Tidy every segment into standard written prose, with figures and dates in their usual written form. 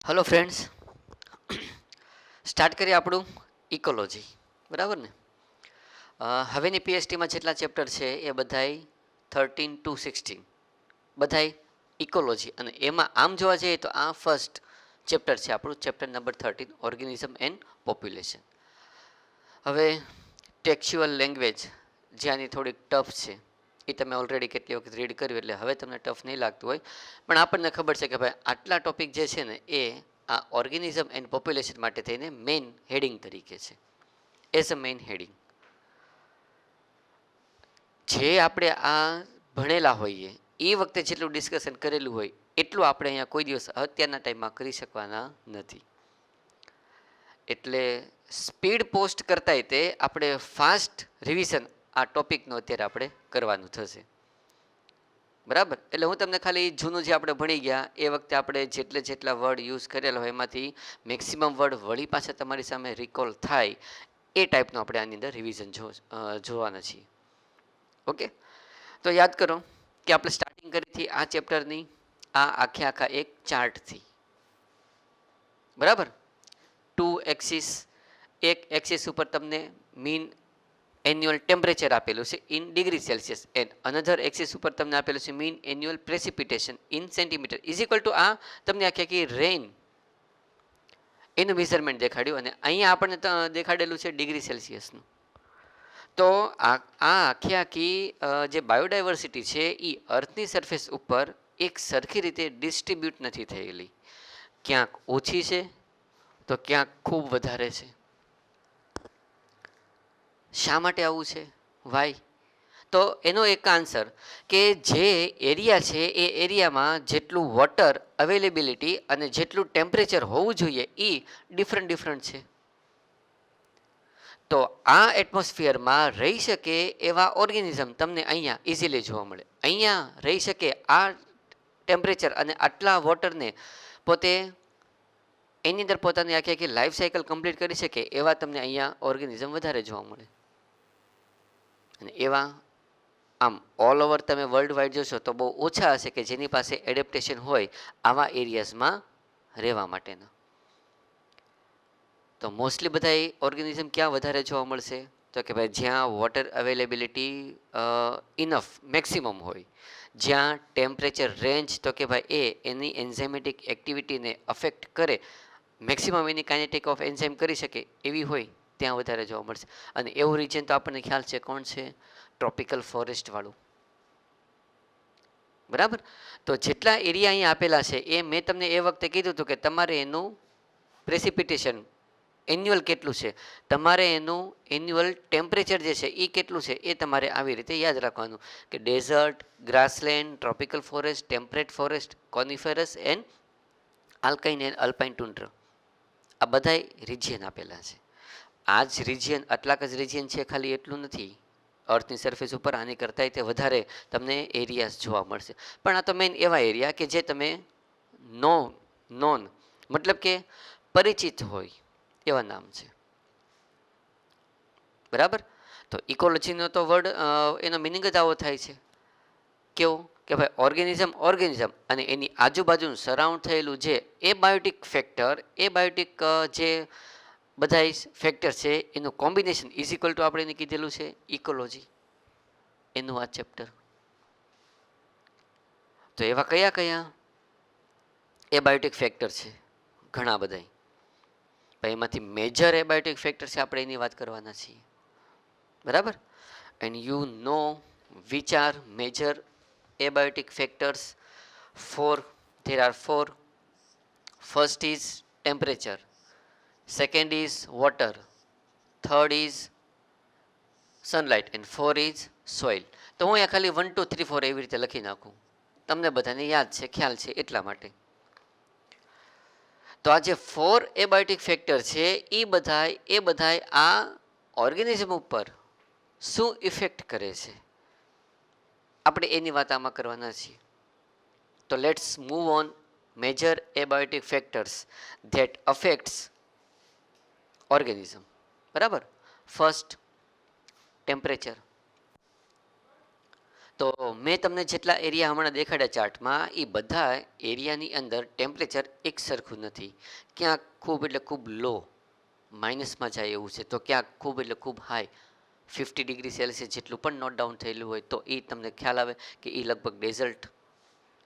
Hello friends, start કરીએ આપણું ecology. બરાબર ને? હવેની પીએચડીમાં જેટલા ચેપ્ટર છે એ બધાય 13 to 16 બધાય ઇકોલોજી, અને એમાં આમ જોવા જઈએ તો આ ફર્સ્ટ ચેપ્ટર છે આપણું, chapter number 13, organism and population. હવે ટેક્સ્ચ્યુઅલ લેંગ્વેજ જે આની થોડીક ટફ છે, એ તમે ઓલરેડી કેટલી વખત રીડ કર્યું એટલે હવે તમને ટફ નહીં લાગતું હોય, પણ આપણને ખબર છે કે ભાઈ આટલા ટોપિક જે છે ને એ આ ઓર્ગેનિઝમ એન્ડ પોપ્યુલેશન માટે થઈને મેઇન હેડિંગ તરીકે છે, એઝ અ મેઇન હેડિંગ. જે આપણે આ ભણેલા હોઈએ એ વખતે જેટલું ડિસ્કશન કરેલું હોય એટલું આપણે અહીંયા કોઈ દિવસ અત્યારના ટાઈમમાં કરી શકવાના નથી. એટલે સ્પીડ પોસ્ટ કરતાંય તે આપણે ફાસ્ટ રિવિઝન આ ટોપિકનું અત્યારે આપણે કરવાનું થશે. બરાબર? એટલે હું તમને ખાલી જૂનું જે આપણે ભણી ગયા એ વખતે આપણે જેટલા વર્ડ યુઝ કરેલા હોય એમાંથી મેક્સિમમ વર્ડ વળી પાછા તમારી સામે રિકોલ થાય એ ટાઈપનું આપણે આની અંદર રિવિઝન જોવાના છીએ. ઓકે, તો યાદ કરો કે આપણે સ્ટાર્ટિંગ કરી હતી આ ચેપ્ટરની આ આખા એક ચાર્ટથી. બરાબર? 2 એક્સિસ, એક એક્સિસ ઉપર તમને મીન એન્યુઅલ ટેમ્પરેચર આપેલું છે in degree Celsius, and another axis ઉપર તમને આપેલું છે mean annual precipitation in centimetre is equal two આ તમને આખી રેઇન એનું મેઝરમેન્ટ દેખાડ્યું, અને અહીંયા આપણને દેખાડેલું છે ડિગ્રી સેલ્સિયસનું. તો આખી જે બાયોડાયવર્સિટી છે એ અર્થની સરફેસ ઉપર એક સરખી રીતે ડિસ્ટ્રીબ્યુટ નથી થયેલી, ક્યાંક ઓછી છે તો ક્યાંક ખૂબ વધારે છે. શા માટે આવું છે? વાય? તો એનો એક આન્સર કે જે એરિયા છે એ એરિયામાં જેટલું વોટર અવેલેબિલિટી અને જેટલું ટેમ્પરેચર હોવું જોઈએ એ ડિફરન્ટ છે. તો આ એટમોસ્ફિયરમાં રહી શકે એવા ઓર્ગેનિઝમ તમને અહીંયા ઇઝીલી જોવા મળે. અહીંયા રહી શકે આ ટેમ્પરેચર અને આટલા વોટરને પોતે એની અંદર પોતાની આખી લાઈફ સાયકલ કમ્પ્લીટ કરી શકે એવા તમને અહીંયા ઓર્ગેનિઝમ વધારે જોવા મળે. અને એવા આમ ઓલ ઓવર તમે વર્લ્ડ વાઇડ જોશો તો બહુ ઓછા હશે કે જેની પાસે એડેપ્ટેશન હોય આવા એરિયાઝમાં રહેવા માટેના. તો મોસ્ટલી બધા ઓર્ગેનિઝમ ક્યાં વધારે જોવા મળશે? તો કે ભાઈ જ્યાં વોટર અવેલેબિલિટી ઇનફ મેક્સિમમ હોય, જ્યાં ટેમ્પરેચર રેન્જ તો કે ભાઈ એની એન્ઝાઇમેટિક એક્ટિવિટીને અફેક્ટ કરે, maximum any kinetic of enzyme કરી શકે એવી હોય ત્યાં વધારે જોવા મળશે. અને એવું રિજન તો આપણને ખ્યાલ છે કોણ છે? ટ્રોપિકલ ફોરેસ્ટ વાળું. બરાબર? તો જેટલા એરિયા અહીંયા આપેલા છે એ મેં તમને એ વખતે કીધું હતું કે તમારે એનું પ્રેસિપિટેશન એન્યુઅલ કેટલું છે, તમારે એનું એન્યુઅલ ટેમ્પરેચર જે છે એ કેટલું છે એ તમારે આવી રીતે યાદ રાખવાનું કે desert, grassland, tropical forest, temperate forest, coniferous and alkine and alpine tundra, આ બધાય રિજિયન આપેલા છે. આ જ રિજિયન, આટલાક જ રિજિયન છે ખાલી એટલું નથી. અર્થની સરફેસ ઉપર આની કરતાંય તે વધારે તમને એરિયાઝ જોવા મળશે. પણ આ તો મેઇન એવા એરિયા કે જે તમે નોન મતલબ કે પરિચિત હોય એવા નામ છે. બરાબર? તો ઇકોલોજીનો તો વર્ડ એનો મિનિંગ જ આવો થાય છે. કેવો? કે ભાઈ ઓર્ગેનિઝમ અને એની આજુબાજુનું સરાઉન્ડ થયેલું જે એબાયોટિક ફેક્ટર, એબાયોટિક જે બધા ફેક્ટર છે એનું કોમ્બિનેશન ઇઝ ઇક્વલ ટુ આપણે એને કીધેલું છે ઇકોલોજી, એનું આ ચેપ્ટર. તો એવા કયા એબાયોટિક ફેક્ટર છે? ઘણા બધા. એમાંથી મેજર એબાયોટિક ફેક્ટર છે આપણે એની વાત કરવાના છીએ. બરાબર? And you know which are major abiotic factors? There are four. First is temperature, second is water, third is sunlight, and four is soil. તો હું અહીંયા ખાલી 1 2 3 4 એવી રીતે લખી નાખું, તમને બધાને યાદ છે, ખ્યાલ છે એટલા માટે. તો આ જે 4 એબાયોટિક ફેક્ટર છે એ બધાય આ ઓર્ગેનિઝમ ઉપર શું ઇફેક્ટ કરે છે આપણે એની વાત આમાં કરવાના છીએ. તો let's move on major abiotic factors that affects organism. બરાબર? First temperature. તો મેં તમને જેટલા એરિયા હમણાં દેખાડ્યા ચાર્ટમાં એ બધા એરિયાની અંદર ટેમ્પરેચર એક સરખું નથી. ક્યાંક ખૂબ એટલે ખૂબ લો માઇનસમાં જાય એવું છે, તો ક્યાંક ખૂબ એટલે ખૂબ હાઈ 50 ડિગ્રી સેલ્સિયસ જેટલું પણ નોટ ડાઉન થયેલું હોય, તો એ તમને ખ્યાલ આવે કે એ લગભગ ડેઝર્ટ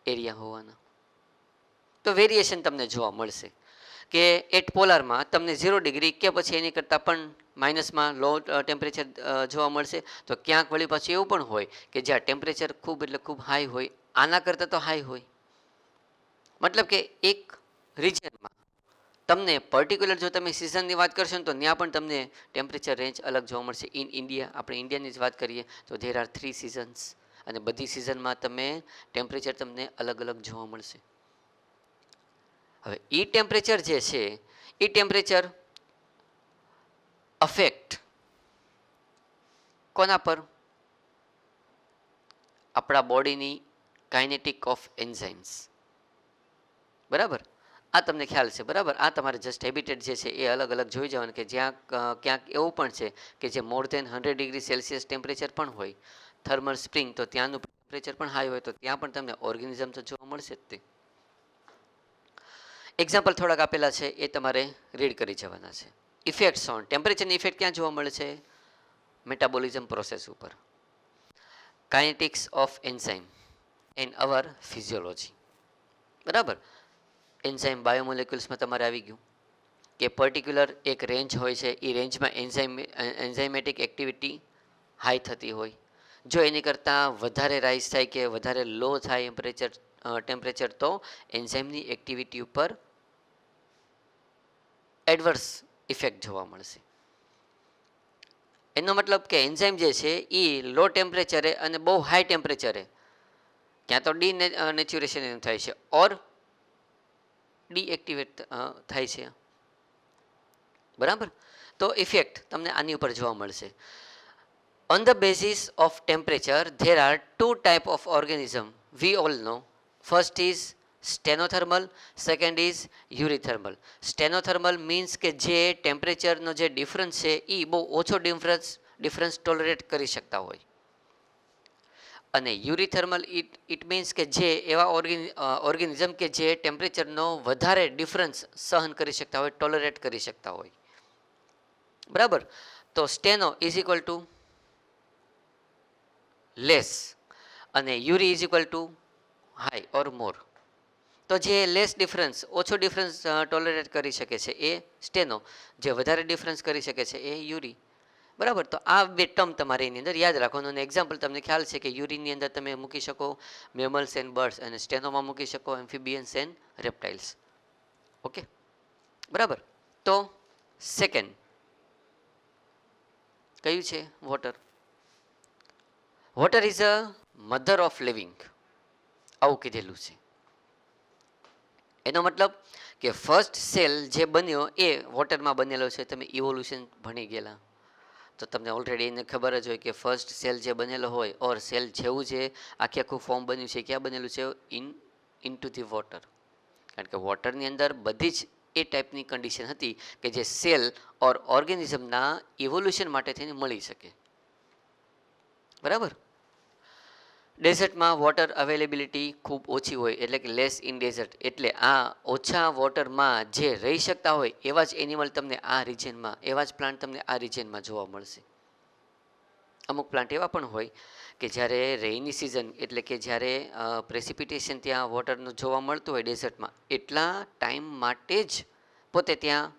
એરિયા હોવાના. તો વેરિએશન તમને જોવા મળશે કે એટ પોલારમાં તમને 0 ડિગ્રી કે પછી એની કરતાં પણ માઇનસમાં લો ટેમ્પરેચર જોવા મળશે. તો ક્યાંક વળી પાછું એવું પણ હોય કે જ્યાં ટેમ્પરેચર ખૂબ એટલે ખૂબ હાઈ હોય, આના કરતાં તો હાઈ હોય. મતલબ કે એક રિજનમાં તમને પર્ટિક્યુલર જો તમે સિઝનની વાત કરશો ને તો ત્યાં પણ તમને ટેમ્પરેચર રેન્જ અલગ જોવા મળશે. ઇન ઇન્ડિયા, આપણે ઇન્ડિયાની જ વાત કરીએ તો ધેર આર 3 સિઝન્સ, અને બધી સિઝનમાં તમે ટેમ્પરેચર તમને અલગ અલગ જોવા મળશે. હવે એ ટેમ્પરેચર જે છે એ ટેમ્પરેચર અફેક્ટ કોના પર? આપણા બોડીની કાઇનેટિક ઓફ એન્ઝાઇમ્સ. બરાબર, આ તમને ખ્યાલ છે. બરાબર, આ તમારે જસ્ટ હેબિટેટ જે છે એ અલગ અલગ જોઈ જવાનું કે જ્યાં ક્યાંક એવું પણ છે કે જે મોર દેન 100 ડિગ્રી સેલ્સિયસ ટેમ્પરેચર પણ હોય, થર્મલ સ્પ્રિંગ, તો ત્યાંનું ટેમ્પરેચર પણ હાઈ હોય, તો ત્યાં પણ તમને ઓર્ગેનિઝમ તો જોવા મળશે જ. તે એક્ઝામ્પલ થોડાક આપેલા છે, એ તમારે રીડ કરી જવાના છે. ઇફેક્ટ્સ ઓન ટેમ્પરેચરની ઇફેક્ટ ક્યાં જોવા મળે છે? મેટાબોલિઝમ પ્રોસેસ ઉપર. Kinetics of enzyme in our physiology. બરાબર, એન્ઝાઇમ બાયોમોલેક્યુલ્સમાં તમારે આવી ગયું કે પર્ટિક્યુલર એક રેન્જ હોય છે, એ રેન્જમાં એન્ઝાઇમેટિક એક્ટિવિટી હાઈ થતી હોય. જો એની કરતાં વધારે રાઇઝ થાય કે વધારે લો થાય ટેમ્પરેચર, તો એન્ઝાઇમની એક્ટિવિટી ઉપર એડવર્સ ઇફેક્ટ જોવા મળશે. એનો મતલબ કે એન્ઝાઇમ જે છે એ લો ટેમ્પરેચરે અને બહુ હાઈ ટેમ્પરેચરે ક્યાં તો ડિનેચ્યુરેશન થાય છે ઓર ડીએક્ટિવેટ થાય છે. બરાબર, તો ઇફેક્ટ તમને આની ઉપર જોવા મળશે. On the basis of temperature, there are two type of organism we all know. First is stenothermal, second is eurythermal. Stenothermal means કે જે ટેમ્પરેચરનો જે ડિફરન્સ છે એ બહુ ઓછો ડિફરન્સ ટોલરેટ કરી શકતા હોય. અને યુરીથર્મલ ઇટ મીન્સ કે જે એવા ઓર્ગેનિઝમ કે જે ટેમ્પરેચરનો વધારે ડિફરન્સ સહન કરી શકતા હોય, ટોલરેટ કરી શકતા હોય. બરાબર, તો steno is equal to less અને eury is equal to high or more. તો જે લેસ ડિફરન્સ, ઓછો ડિફરન્સ ટોલરેટ કરી શકે છે એ સ્ટેનો, જે વધારે ડિફરન્સ કરી શકે છે એ યુરી. બરાબર, તો આ બે ટર્મ તમારે એની અંદર યાદ રાખવાનું. અને એક્ઝામ્પલ તમને ખ્યાલ છે કે યુરીનની અંદર તમે મૂકી શકો મેમલ્સ એન્ડ બર્ડ્સ, અને સ્ટેનોમાં મૂકી શકો એમ્ફિબિયન્સ એન્ડ રેપ્ટાઇલ્સ. ઓકે, બરાબર. તો સેકન્ડ કયું છે? Water. Water is a mother of living, આવું કીધેલું છે. એનો મતલબ કે ફર્સ્ટ સેલ જે બન્યો એ વોટરમાં બનેલો છે. તમે ઇવોલ્યુશન ભણી ગયેલા તો તમને ઓલરેડી એને ખબર જ હોય કે ફર્સ્ટ સેલ જે બનેલો હોય ઓર સેલ જેવું જે આખું ફોર્મ બન્યું છે, ક્યાં બનેલું છે? In to the water. કારણ કે વોટરની અંદર બધી જ એ ટાઈપની કન્ડિશન હતી કે જે સેલ ઓર ઓર્ગેનિઝમના ઇવોલ્યુશન માટે થઈને મળી શકે. બરાબર, ડેઝર્ટમાં વોટર અવેલેબિલિટી ખૂબ ઓછી હોય, એટલે કે લેસ ઇન ડેઝર્ટ. એટલે આ ઓછા વોટરમાં જે રહી શકતા હોય એવા જ એનિમલ તમને આ રિજનમાં, એવા જ પ્લાન્ટ તમને આ રિજનમાં જોવા મળશે. અમુક પ્લાન્ટ એવા પણ હોય કે જ્યારે રેઇની સિઝન, એટલે કે જ્યારે પ્રેસિપિટેશન ત્યાં વોટરનું જોવા મળતું હોય ડેઝર્ટમાં, એટલા ટાઈમ માટે જ પોતે ત્યાં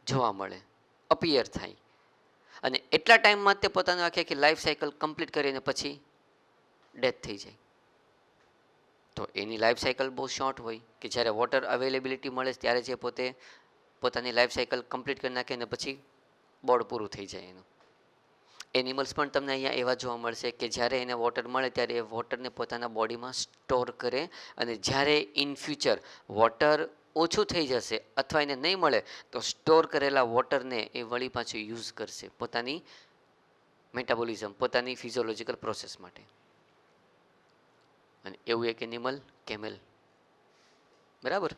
જોવા મળે, અપિયર થાય, અને એટલા ટાઈમમાં તે પોતાનું આખી લાઈફ સાયકલ કમ્પ્લીટ કરીને પછી ડેથ થઈ જાય. તો એની લાઈફ સાયકલ બહુ શોર્ટ હોય કે જ્યારે વોટર અવેલેબિલિટી મળે ત્યારે જે પોતે પોતાની લાઈફ સાયકલ કમ્પ્લીટ કરી નાખે અને પછી બોર્ડ પૂરું થઈ જાય એનું. એનિમલ્સ પણ તમને અહીંયા એવા જોવા મળશે કે જ્યારે એને વોટર મળે ત્યારે એ વોટરને પોતાના બોડીમાં સ્ટોર કરે, અને જ્યારે ઇન ફ્યુચર વોટર ઓછું થઈ જશે અથવા એને નહીં મળે તો સ્ટોર કરેલા વોટરને એ વળી પાછું યુઝ કરશે પોતાની મેટાબોલિઝમ, પોતાની ફિઝિયોલોજીકલ પ્રોસેસ માટે. અને એવું એક એનિમલ કેમેલ. બરાબર,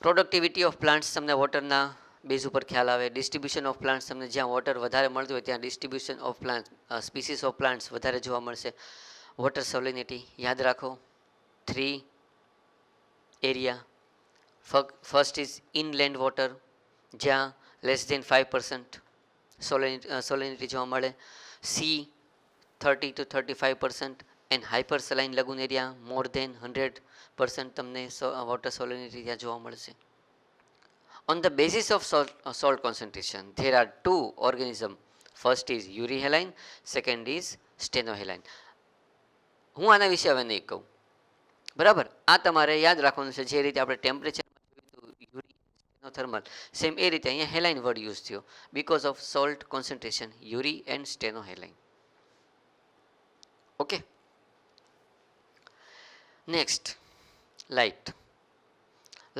પ્રોડક્ટિવિટી ઓફ પ્લાન્ટ્સ તમને વોટરના બેઝ ઉપર ખ્યાલ આવે. ડિસ્ટ્રીબ્યુશન ઓફ પ્લાન્ટ્સ, તમને જ્યાં વોટર વધારે મળતું હોય ત્યાં distribution of plant species of plants વધારે જોવા મળશે. વોટર સોલિનિટી યાદ રાખો. 3 area. First is inland water, જ્યાં લેસ દેન 5% સોલિનિટી જોવા મળે. Sea 30 to 35% and hyper saline lagoon area more than 100% તમને વોટર સોલિનિટી ત્યાં જોવા મળશે. On the basis of salt concentration, there are two organisms. First is euryhaline, second is stenohaline. હું આના વિશે હવે નહીં કહું, બરાબર. આ તમારે યાદ રાખવાનું છે. જે રીતે આપણે ટેમ્પરેચર થર્મલ, સેમ એ રીતે અહીંયા હેલાઇન વર્ડ યુઝ થયો because of salt concentration eury and stenohaline. Okay, next light.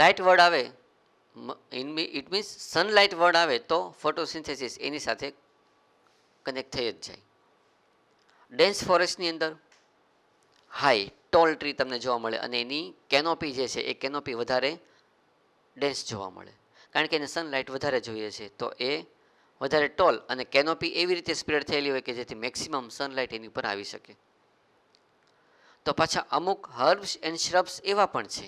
Light word આવે ઇટ મીન્સ સનલાઇટ વર્ડ આવે તો ફોટોસિન્થેસિસ એની સાથે કનેક્ટ થઈ જ જાય. ડેન્સ ફોરેસ્ટની અંદર હાઈ ટોલ ટ્રી તમને જોવા મળે અને એની કેનોપી જે છે એ કેનોપી વધારે ડેન્સ જોવા મળે, કારણ કે એને સનલાઇટ વધારે જોઈએ છે. તો એ વધારે ટોલ અને કેનોપી એવી રીતે સ્પ્રેડ થયેલી હોય કે જેથી મેક્સિમમ સનલાઇટ એની ઉપર આવી શકે. તો પાછા અમુક હર્બ્સ એન્ડ શ્રબ્સ એવા પણ છે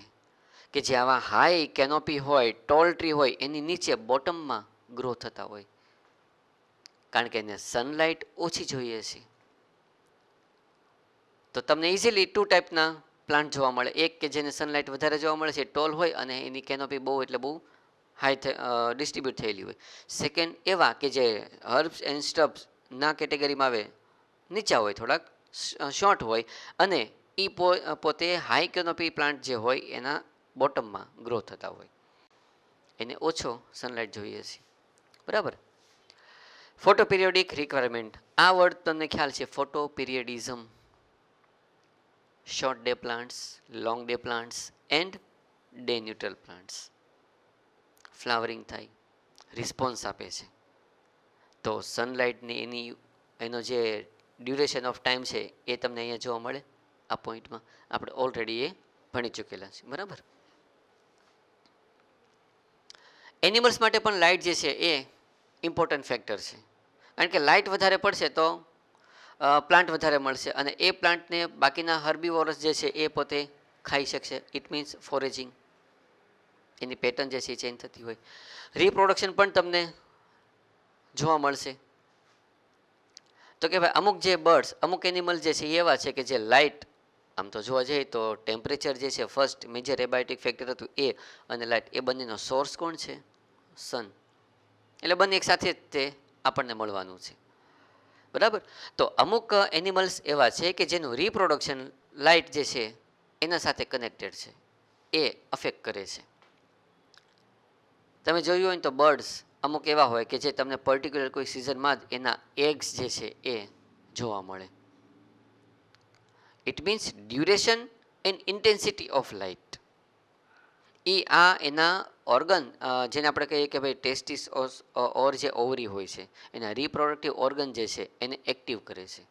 કે જે આવા હાઈ કેનોપી હોય, ટોલ ટ્રી હોય, એની નીચે બોટમમાં ગ્રો થતા હોય, કારણ કે એને સનલાઇટ ઓછી જોઈએ છે. તો તમને ઇઝીલી 2 ટાઈપના પ્લાન્ટ જોવા મળે. એક કે જેને સનલાઇટ વધારે જોવા મળે છે, ટોલ હોય અને એની કેનોપી બહુ એટલે બહુ હાઈ ડિસ્ટ્રીબ્યુટ થયેલી હોય. સેકન્ડ એવા કે જે હર્બ્સ એન્ડ સ્ટબ્સના કેટેગરીમાં આવે, નીચા હોય, થોડાક શોર્ટ હોય અને એ પોતે હાઈ કેનોપી પ્લાન્ટ જે હોય એના બોટમમાં ગ્રો થતા હોય, એને ઓછો સનલાઇટ જોઈએ છે, બરાબર. ફોટો પિરિયોડિક રિક્વાયરમેન્ટ, આ વર્ડ તમને ખ્યાલ છે. Photoperiodism, short day plants, long day plants and day neutral plants. Flowering થાય, રિસ્પોન્સ આપે છે. તો સનલાઇટની એનો જે ડ્યુરેશન ઓફ ટાઈમ છે એ તમને અહીંયા જોવા મળે. આ પોઈન્ટમાં આપણે ઓલરેડી એ ભણી ચૂકેલા છે, બરાબર. એનિમલ્સ માટે પણ લાઇટ જે છે એ ઇમ્પોર્ટન્ટ ફેક્ટર છે, કારણ કે લાઇટ વધારે પડશે તો પ્લાન્ટ વધારે મળશે અને એ પ્લાન્ટને બાકીના હર્બીવોરસ જે છે એ પોતે ખાઈ શકશે. ઇટ મીન્સ ફોરેજિંગ, એની પેટર્ન જે છે એ ચેન્જ થતી હોય. રિપ્રોડક્શન પણ તમને જોવા મળશે. તો કે ભાઈ અમુક જે બર્ડ્સ, અમુક એનિમલ જે છે એ એવા છે કે જે લાઇટ, આમ તો જોવા જઈએ તો ટેમ્પરેચર જે છે ફર્સ્ટ મેજર એબાયોટિક ફેક્ટર હતું એ, અને લાઇટ એ બંનેનો સોર્સ કોણ છે? સન. એટલે બંને એક સાથે જ તે આપણને મળવાનું છે, બરાબર. તો અમુક એનિમલ્સ એવા છે કે જેનું રિપ્રોડક્શન લાઇટ જે છે એના સાથે કનેક્ટેડ છે, એ અફેક્ટ કરે છે. તમે જોયું હોય તો બર્ડ્સ અમુક એવા હોય કે જે તમને પર્ટિક્યુલર કોઈ સિઝનમાં જ એના એગ્સ જે છે એ જોવા મળે. It means duration and intensity of light. એ આ એના ઓર્ગન, જેને આપણે કહીએ કે ભાઈ ટેસ્ટિસ ઓર જે ઓવરી હોય છે, એના રિપ્રોડક્ટિવ ઓર્ગન જે છે એને એક્ટિવ કરે છે.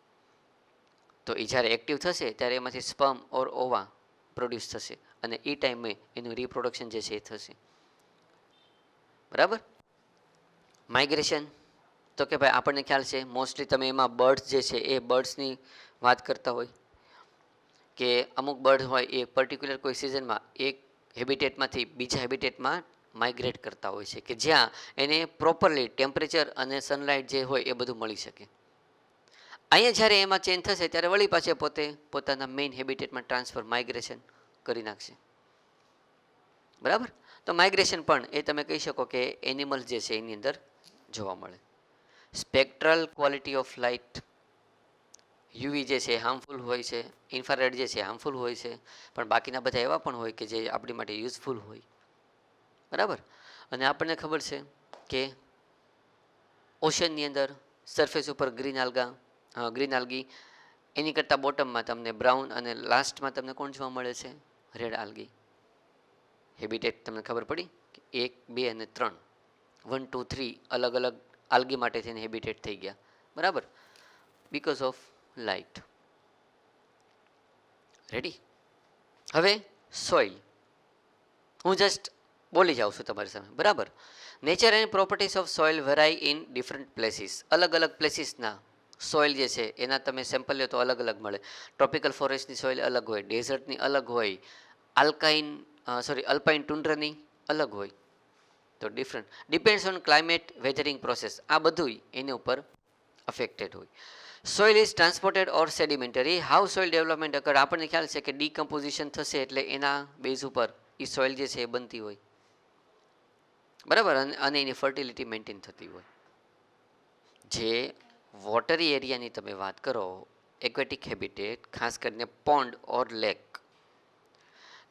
તો એ જ્યારે એક્ટિવ થશે ત્યારે એમાંથી સ્પર્મ ઓર ઓવા પ્રોડ્યુસ થશે અને એ ટાઈમે એનું રિપ્રોડક્શન જે છે એ થશે, બરાબર. માઇગ્રેશન, તો કે ભાઈ આપણને ખ્યાલ છે મોસ્ટલી તમે એમાં બર્ડ્સ જે છે એ બર્ડ્સની વાત કરતા હોય કે અમુક બર્ડ હોય એ પર્ટિક્યુલર કોઈ સિઝનમાં એક હેબિટેટમાંથી બીજા હેબિટેટમાં માઇગ્રેટ કરતા હોય છે કે જ્યાં એને પ્રોપરલી ટેમ્પરેચર અને સનલાઇટ જે હોય એ બધું મળી શકે. અહીંયા જ્યારે એમાં ચેન્જ થશે ત્યારે વળી પાછે પોતે પોતાના મેઇન હેબિટેટમાં ટ્રાન્સફર, માઇગ્રેશન કરી નાખશે, બરાબર. તો માઇગ્રેશન પણ એ તમે કહી શકો કે એનિમલ્સ જે છે એની અંદર જોવા મળે. Spectral quality of light, UV જે છે હાર્મફુલ હોય છે, ઇન્ફ્રારેડ જે છે હાર્મફુલ હોય છે, પણ બાકીના બધા એવા પણ હોય કે જે આપણી માટે યુઝફુલ હોય, બરાબર. અને આપણને ખબર છે કે ઓશનની અંદર સરફેસ ઉપર ગ્રીન આલ્ગી, એની કરતાં બોટમમાં તમને બ્રાઉન અને લાસ્ટમાં તમને કોણ જોવા મળે છે? Red algae. હેબિટેટ તમને ખબર પડી કે 1, 2 અને 3, 1, 2, 3 અલગ અલગ આલ્ગી માટે થઈને હેબિટેટ થઈ ગયા, બરાબર, બીકોઝ ઓફ લાઇટ. રેડી. હવે સોઇલ, હું જસ્ટ બોલી જાઉં છું તમારી સામે, બરાબર. Nature and properties of soil vary in different places. અલગ અલગ પ્લેસીસના સોઇલ જે છે એના તમે સેમ્પલ લો તો અલગ અલગ મળે. ટ્રોપિકલ ફોરેસ્ટની સોઇલ અલગ હોય, ડેઝર્ટની અલગ હોય, અલ્પાઇન ટુન્ડ્રની અલગ હોય. તો depends on climate, weathering process, આ બધું એની ઉપર અફેક્ટેડ હોય. Soil is transported or sedimentary. How soil development occur. આપણને ખ્યાલ છે કે ડીકમ્પોઝિશન થશે એટલે એના બેઝ ઉપર એ સોઇલ જે છે એ બનતી હોય, બરાબર, અને એની ફર્ટિલિટી મેન્ટેન થતી હોય. જે વોટરી એરિયાની તમે વાત કરો, એક્વેટિક હેબિટેટ, ખાસ કરીને પોન્ડ ઓર લેક,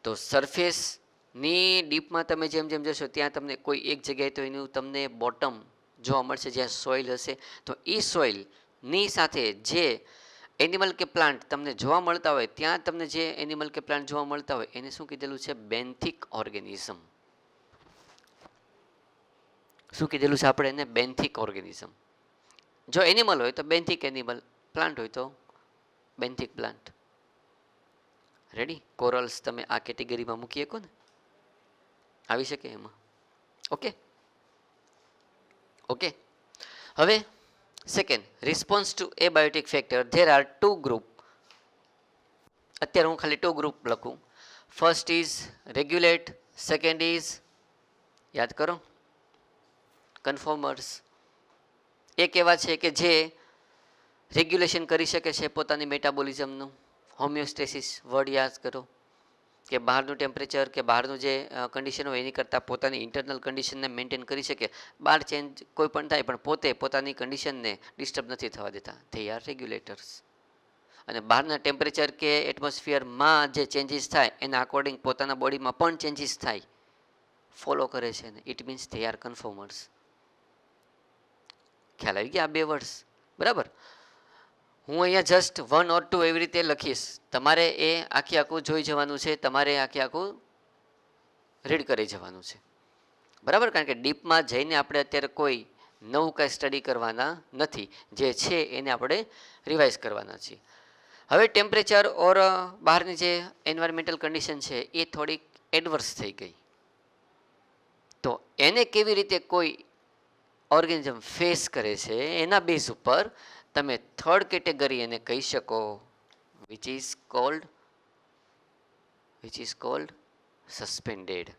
તો સરફેસની ડીપમાં તમે જેમ જેમ જશો ત્યાં તમને કોઈ એક જગ્યાએ તો એનું તમને બોટમ જોવા મળશે જ્યાં સોઇલ હશે. તો એ સોઇલની સાથે જે એનિમલ કે પ્લાન્ટ તમને જોવા મળતા હોય, ત્યાં તમને જે એનિમલ કે પ્લાન્ટ જોવા મળતા હોય એને શું કીધેલું છે? બેન્થિક ઓર્ગેનિઝમ. શું કીધેલું છે આપણે એને? બેન્થિક ઓર્ગેનિઝમ. જો એનિમલ હોય તો બેન્થિક એનિમલ, પ્લાન્ટ હોય તો બેન્થિક પ્લાન્ટ. રેડી? કોરલ્સ તમે આ કેટેગરીમાં મૂકી શકો ને, આવી શકે એમાં. Okay okay. હવે second, response to abiotic factor. There are two group. અત્યારે હું ખાલી ટુ ગ્રુપ લખું. First is regulate, second is, યાદ કરો, કન્ફોર્મર્સ. એક એવા છે કે જે રેગ્યુલેશન કરી શકે છે પોતાની મેટાબોલિઝમનું. હોમિયોસ્ટેસિસ વર્ડ યાદ કરો, કે બહારનું ટેમ્પરેચર કે બહારનું જે કન્ડિશન હોય એની કરતાં પોતાની ઇન્ટરનલ કન્ડિશનને મેન્ટેન કરી શકે. બહાર ચેન્જ કોઈ પણ થાય પણ પોતે પોતાની કન્ડિશનને ડિસ્ટર્બ નથી થવા દેતા. They are regulators. અને બહારના ટેમ્પરેચર કે એટમોસ્ફિયરમાં જે ચેન્જીસ થાય એના અકોર્ડિંગ પોતાના બોડીમાં પણ ચેન્જીસ થાય, ફોલો કરે છે ને. It means they are conformers. ખ્યાલ આવી ગયા? આ બે વર્ડ્સ, બરાબર. હું અહીંયા જસ્ટ 1 or 2 એવી રીતે લખીશ, તમારે એ આખી આખું જોઈ જવાનું છે, તમારે આખી આખું રીડ કરી જવાનું છે, બરાબર. કારણ કે ડીપમાં જઈને આપણે અત્યારે કોઈ નવું કાંઈ સ્ટડી કરવાના નથી, જે છે એને આપણે રિવાઇઝ કરવાના છીએ. હવે ટેમ્પરેચર ઓર બહારની જે એન્વાયરમેન્ટલ કન્ડિશન છે એ થોડીક એડવર્સ થઈ ગઈ, તો એને કેવી રીતે કોઈ ઓર્ગેનિઝમ ફેસ કરે છે એના બેઝ ઉપર તમે થર્ડ કેટેગરી એને કહી શકો, વિચ ઇઝ કોલ્ડ સસ્પેન્ડેડ.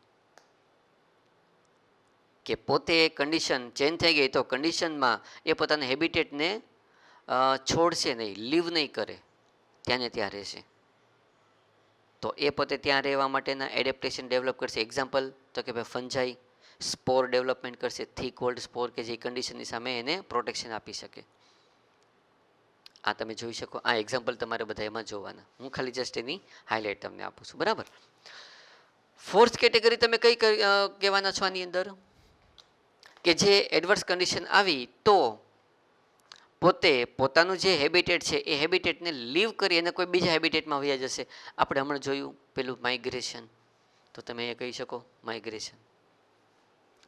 કે પોતે કન્ડિશન ચેન્જ થઈ ગઈ તો કન્ડિશનમાં એ પોતાના હેબિટેટને છોડશે નહીં, લીવ નહીં કરે, ત્યાં ને ત્યાં રહેશે. તો એ પોતે ત્યાં રહેવા માટેના એડેપ્ટેશન ડેવલપ કરશે. એક્ઝામ્પલ તો કે ભાઈ ફંજાઈ સ્પોર ડેવલપમેન્ટ કરશે, થીક ઓલ્ડ સ્પોર, કે જે કન્ડિશનની સામે એને પ્રોટેક્શન આપી શકે. આ તમે જોઈ શકો. આ એક્ઝામ્પલ તમારે બધા એમાં જોવાના, હું ખાલી જસ્ટ એની હાઇલાઇટ તમને આપું છું, બરાબર. ફોર્થ કેટેગરી તમે કઈ કહેવાના છો આની અંદર? કે જે એડવર્સ કન્ડિશન આવી તો પોતે પોતાનું જે હેબિટેટ છે એ હેબિટેટને લીવ કરી અને કોઈ બીજા હેબિટેટમાં વયા જશે. આપણે હમણાં જોયું પેલું માઇગ્રેશન, તો તમે એ કહી શકો માઇગ્રેશન.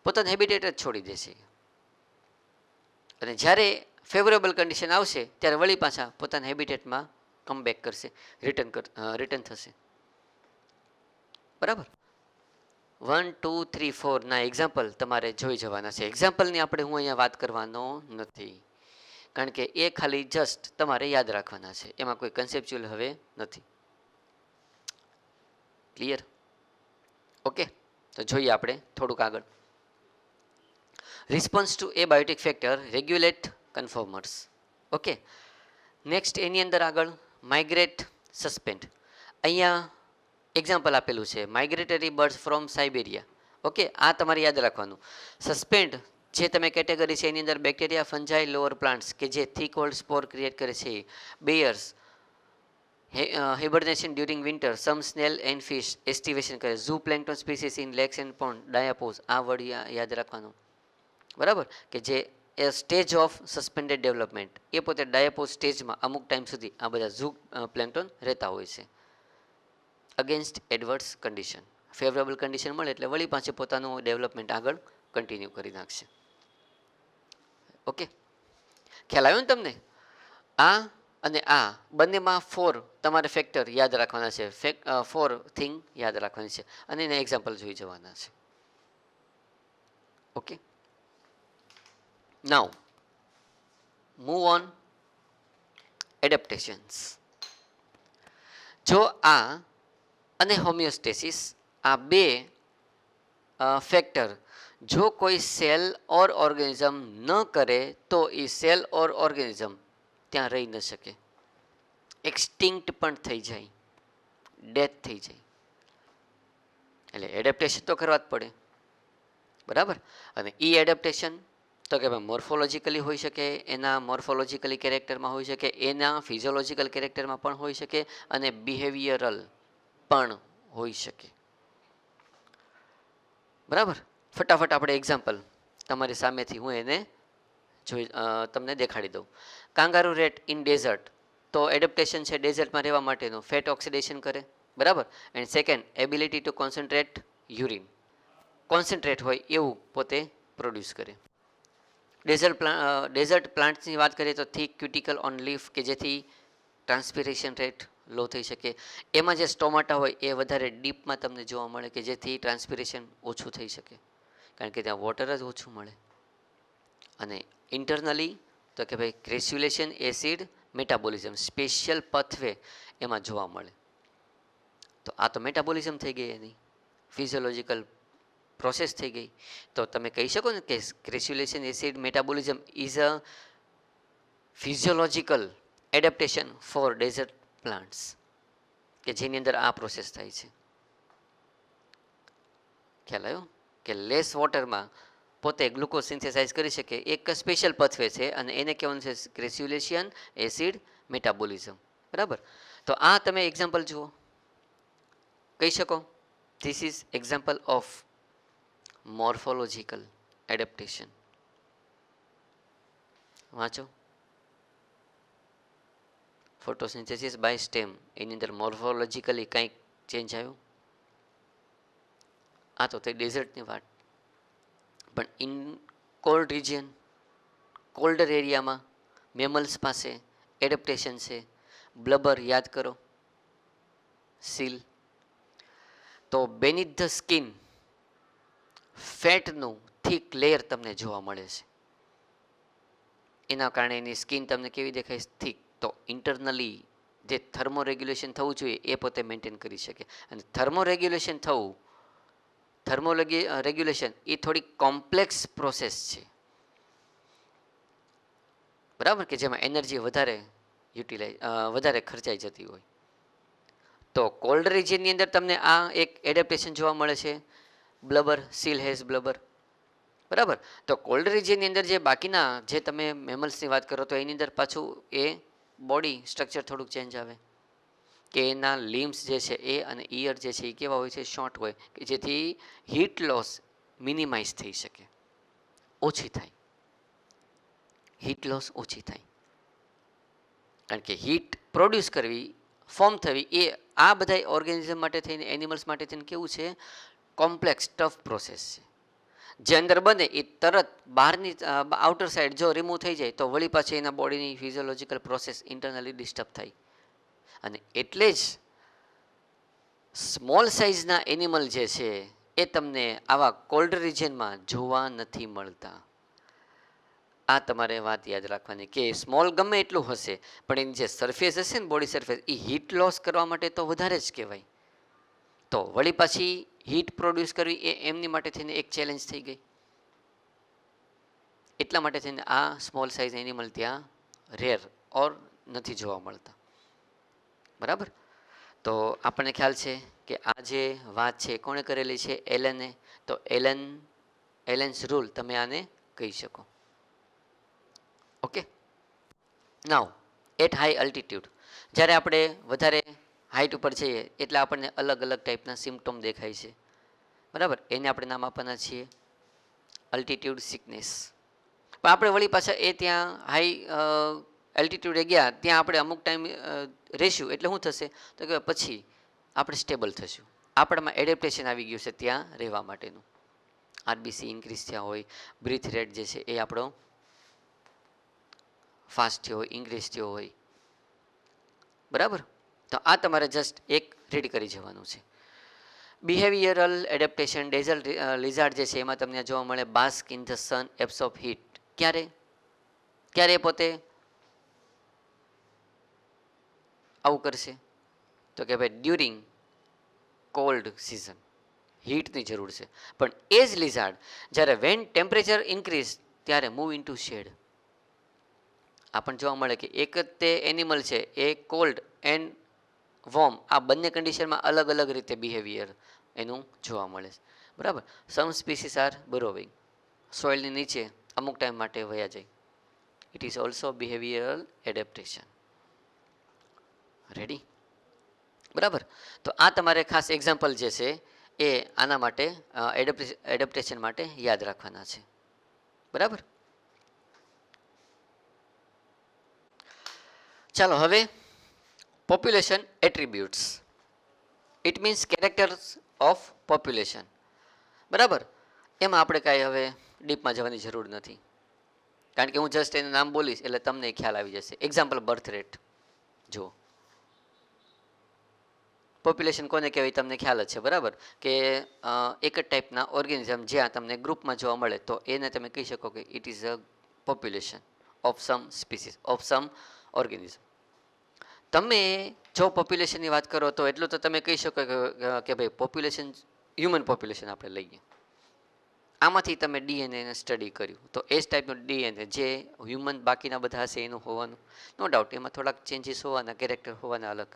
પોતાનું હેબિટેટ જ છોડી દેશે અને જ્યારે ફેવરેબલ કન્ડિશન આવશે ત્યારે વળી પાછા પોતાના હેબિટેટમાં કમબેક કરશે, રિટર્ન થશે, બરાબર. 1, 2, 3, 4 ના એક્ઝામ્પલ તમારે જોઈ જવાના છે. એક્ઝામ્પલની આપણે હું અહીંયા વાત કરવાનો નથી, કારણ કે એ ખાલી જસ્ટ તમારે યાદ રાખવાના છે, એમાં કોઈ કન્સેપ્ચ્યુઅલ હવે નથી. ક્લિયર? ઓકે. તો જોઈએ આપણે થોડુંક આગળ. Response to abiotic factor, regulate, conformers. Okay. Next એની અંદર આગળ માઇગ્રેટ, સસ્પેન્ડ. અહીંયા એક્ઝામ્પલ આપેલું છે, migratory birds from Siberia. Okay, આ તમારે યાદ રાખવાનું. સસ્પેન્ડ જે તમે કેટેગરી છે એની અંદર બેક્ટેરિયા, ફંજાઈ, લોઅર પ્લાન્ટ્સ કે જે થીક ઓલ્ડ સ્પોર ક્રિએટ કરે છે, bears, hibernation during winter, some snail and fish aestivation કરે, zooplankton species in lakes and pond, diapause. આ વર્ડ યાદ રાખવાનું, બરાબર. કે જે સ્ટેજ ઓફ સસ્પેન્ડેડ ડેવલપમેન્ટ, એ પોતે ડાયાપોઝ સ્ટેજમાં અમુક ટાઈમ સુધી આ બધા ઝૂ પ્લેન્કટન રહેતા હોય છે. Against adverse condition, favourable condition મળે એટલે વળી પાછી પોતાનું ડેવલપમેન્ટ આગળ કન્ટિન્યુ કરી નાખશે. ઓકે, ખ્યાલ આવ્યો ને તમને? આ અને આ બંનેમાં 4 તમારે ફેક્ટર યાદ રાખવાના છે, 4 થિંગ યાદ રાખવાની છે અને એના એક્ઝામ્પલ જોઈ જવાના છે. Okay, now move on adaptations. જો આ અને હોમિયોસ્ટેસિસ, આ બે ફેક્ટર જો કોઈ સેલ ઓર ઓર્ગેનિઝમ ન કરે તો એ સેલ ઓર ઓર્ગેનિઝમ ત્યાં રહી ન શકે, એક્સટિંક્ટ પણ થઈ જાય, ડેથ થઈ જાય. એટલે એડેપ્ટેશન તો કરવા જ પડે, બરાબર. અને એ એડેપ્ટેશન તો કે ભાઈ મોર્ફોલોજીકલી હોઈ શકે, એના મોર્ફોલોજીકલી કેરેક્ટરમાં હોઈ શકે, એના ફિઝિયોલોજીકલ કેરેક્ટરમાં પણ હોઈ શકે, અને બિહેવિયરલ પણ હોઈ શકે, બરાબર. ફટાફટ આપણે એક્ઝામ્પલ તમારી સામેથી હું એને તમને દેખાડી દઉં. કાંગારૂ રેટ ઇન ડેઝર્ટ, તો એડેપ્ટેશન છે ડેઝર્ટમાં રહેવા માટેનું, ફેટ ઓક્સિડેશન કરે, બરાબર. And second ability to concentrate urine, concentrate હોય એવું પોતે પ્રોડ્યુસ કરે. ડેઝર્ટ પ્લાન્ટ્સની વાત કરીએ તો થીક ક્યુટિકલ ઓન લીફ, કે જેથી ટ્રાન્સપિરેશન રેટ લો થઈ શકે. એમાં જે સ્ટોમાટા હોય એ વધારે ડીપમાં તમને જોવા મળે, કે જેથી ટ્રાન્સપિરેશન ઓછું થઈ શકે, કારણ કે ત્યાં વોટર જ ઓછું મળે. અને ઇન્ટરનલી તો કે ભાઈ ક્રેસ્યુલેશન, એસિડ મેટાબોલિઝમ, સ્પેશિયલ પથવે એમાં જોવા મળે. તો આ તો મેટાબોલિઝમ થઈ ગઈ, એની ફિઝિયોલોજીકલ પ્રોસેસ થઈ ગઈ. તો તમે કહી શકો ને કે crassulacean, acid metabolism is a physiological adaptation for desert plants, કે જેની અંદર આ પ્રોસેસ થાય છે. ખ્યાલ આવ્યો કે લેસ વોટરમાં પોતે ગ્લુકોઝ સિન્થેસાઇઝ કરી શકે, એક સ્પેશિયલ પથવે છે, અને એને કહેવાનું છે ક્રેસ્યુલેશન, એસિડ મેટાબોલિઝમ, બરાબર. તો આ તમે એક્ઝામ્પલ જુઓ, કહી શકો this is example of morphological adaptation. વાંચો, ફોટોસિન્થેસિસ બાય સ્ટેમ, એની અંદર મોર્ફોલોજીકલી કંઈક ચેન્જ આવ્યું. આ તો થઈ ડેઝર્ટની વાત. પણ ઇન કોલ્ડ રિજિયન, કોલ્ડર એરિયામાં મેમલ્સ પાસે એડેપ્ટેશન છે. બ્લબર યાદ કરો, સીલ. તો બેનિથ ધ સ્કિન ફેટનું થીક લેયર તમને જોવા મળે છે. એના કારણે એની સ્કિન તમને કેવી દેખાય? થીક. તો ઇન્ટરનલી જે થર્મો રેગ્યુલેશન થવું જોઈએ એ પોતે મેન્ટેન કરી શકે. અને થર્મો રેગ્યુલેશન થવું, થર્મો રેગ્યુલેશન એ થોડી કોમ્પ્લેક્સ પ્રોસેસ છે, બરાબર, કે જેમાં એનર્જી વધારે ખર્ચાઈ જતી હોય. તો કોલ્ડ રિજિયનની અંદર તમને આ એક એડેપ્ટેશન જોવા મળે છે, બ્લબર, સીલ હેઝ બ્લબર, બરાબર. તો કોલ્ડ રિજિયનની અંદર જે બાકીના જે તમે મેમલ્સની વાત કરો તો એની અંદર પાછું એ બોડી સ્ટ્રક્ચર થોડુંક ચેન્જ આવે, કે એના લિમ્સ જે છે એ અને ઇયર જે છે એ કેવા હોય છે? શોર્ટ હોય, કે જેથી હીટ લોસ મિનિમાઇઝ થઈ શકે, ઓછી થાય, હીટ લોસ ઓછી થાય. કારણ કે હીટ પ્રોડ્યુસ કરવી, ફોર્મ થવી, એ આ બધા ઓર્ગેનિઝમ માટે થઈને, એનિમલ્સ માટે થઈને કેવું છે? કોમ્પ્લેક્સ ટફ પ્રોસેસ છે. જે અંદર બને એ તરત બહારની આઉટર સાઈડ જો રિમૂવ થઈ જાય તો વળી પાછી એના બોડીની ફિઝિયોલોજીકલ પ્રોસેસ ઇન્ટરનલી ડિસ્ટર્બ થાય. અને એટલે જ સ્મોલ સાઇઝના એનિમલ જે છે એ તમને આવા કોલ્ડ રિજિયનમાં જોવા નથી મળતા. આ તમારે વાત યાદ રાખવાની, કે સ્મોલ ગમે એટલું હશે પણ એની જે સરફેસ હશે ને, બોડી સરફેસ, એ હીટ લોસ કરવા માટે તો વધારે જ કહેવાય. તો વળી પાછી હીટ પ્રોડ્યુસ કરવી એ એમની માટે થઈને એક ચેલેન્જ થઈ ગઈ. એટલા માટે થઈને આ સ્મોલ સાઇઝ એનિમલ ત્યાં રેર ઓર નથી જોવા મળતા, બરાબર. તો આપણને ખ્યાલ છે કે આ જે વાત છે કોણે કરેલી છે? એલને. તો એલેન્સ રૂલ તમે આને કહી શકો. Okay, now at high altitude, જ્યારે આપણે વધારે હાઇટ ઉપર જઈએ એટલે આપણને અલગ અલગ ટાઈપના સિમ્ટોમ દેખાય છે, બરાબર. એને આપણે નામ આપવાના છીએ અલ્ટિટ્યૂડ સિકનેસ. પણ આપણે વળી પાછા એ ત્યાં હાઈ એલ્ટિટ્યૂડે ગયા ત્યાં આપણે અમુક ટાઈમ રહીશું એટલે શું થશે? તો કે પછી આપણે સ્ટેબલ થશું, આપણામાં એડેપ્ટેશન આવી ગયું છે ત્યાં રહેવા માટેનું. આરબીસી ઇન્ક્રીઝ થયા હોય, બ્રીથ રેટ જે છે એ આપણો ફાસ્ટ થયો હોય, ઇન્ક્રીઝ થયો હોય, બરાબર. તો આ તમારે જસ્ટ એક રીડ કરી જવાનું છે. બિહેવિયરલ એડેપ્ટેશન ડેઝલ લિઝાર્ડ જે છે એમાં તમને જોવા મળે bask in the sun absorb heat. ક્યારે ક્યારે પોતે આવું કરશે? તો કે ભાઈ ડ્યુરિંગ કોલ્ડ સિઝન, હીટની જરૂર છે. પણ એ જ લિઝાર્ડ જ્યારે વેન ટેમ્પરેચર ઇન્ક્રીઝ ત્યારે મૂવ ઇન ટુ શેડ. આપણને જોવા મળે કે એક જ તે એનિમલ છે એ કોલ્ડ એન્ડ વોર્મ આ બંને કન્ડિશનમાં અલગ અલગ રીતે બિહેવિયર એનું જોવા મળે છે. બરાબર. સમ સ્પીસીસ આર બરોવિંગ, સોઇલની નીચે અમુક ટાઈમ માટે વયા જાય. It is also behavioural adaptation. Ready? બરાબર. તો આ તમારે ખાસ એક્ઝામ્પલ જે છે એ આના માટે એડેપ્ટેશન માટે યાદ રાખવાના છે. બરાબર. ચાલો હવે population attributes. It means characters of population. બરાબર. એમાં આપણે કાંઈ હવે ડીપમાં જવાની જરૂર નથી, કારણ કે હું જસ્ટ એનું નામ બોલીશ એટલે તમને ખ્યાલ આવી જશે. એક્ઝામ્પલ બર્થ રેટ જુઓ. પોપ્યુલેશન કોને કહેવાય તમને ખ્યાલ જ છે. બરાબર. કે એક જ ટાઈપના ઓર્ગેનિઝમ જ્યાં તમને ગ્રુપમાં જોવા મળે તો એને તમે કહી શકો કે it is a population of sum species of sum organism. તમે જો પોપ્યુલેશનની વાત કરો તો એટલું તો તમે કહી શકો કે ભાઈ પોપ્યુલેશન હ્યુમન પોપ્યુલેશન આપણે લઈએ, આમાંથી તમે ડીએનએને સ્ટડી કર્યું તો એ જ ટાઈપનું ડીએનએ જે હ્યુમન બાકીના બધા હશે એનું હોવાનું નો ડાઉટ. એમાં થોડાક ચેન્જીસ હોવાના, કેરેક્ટર હોવાના અલગ.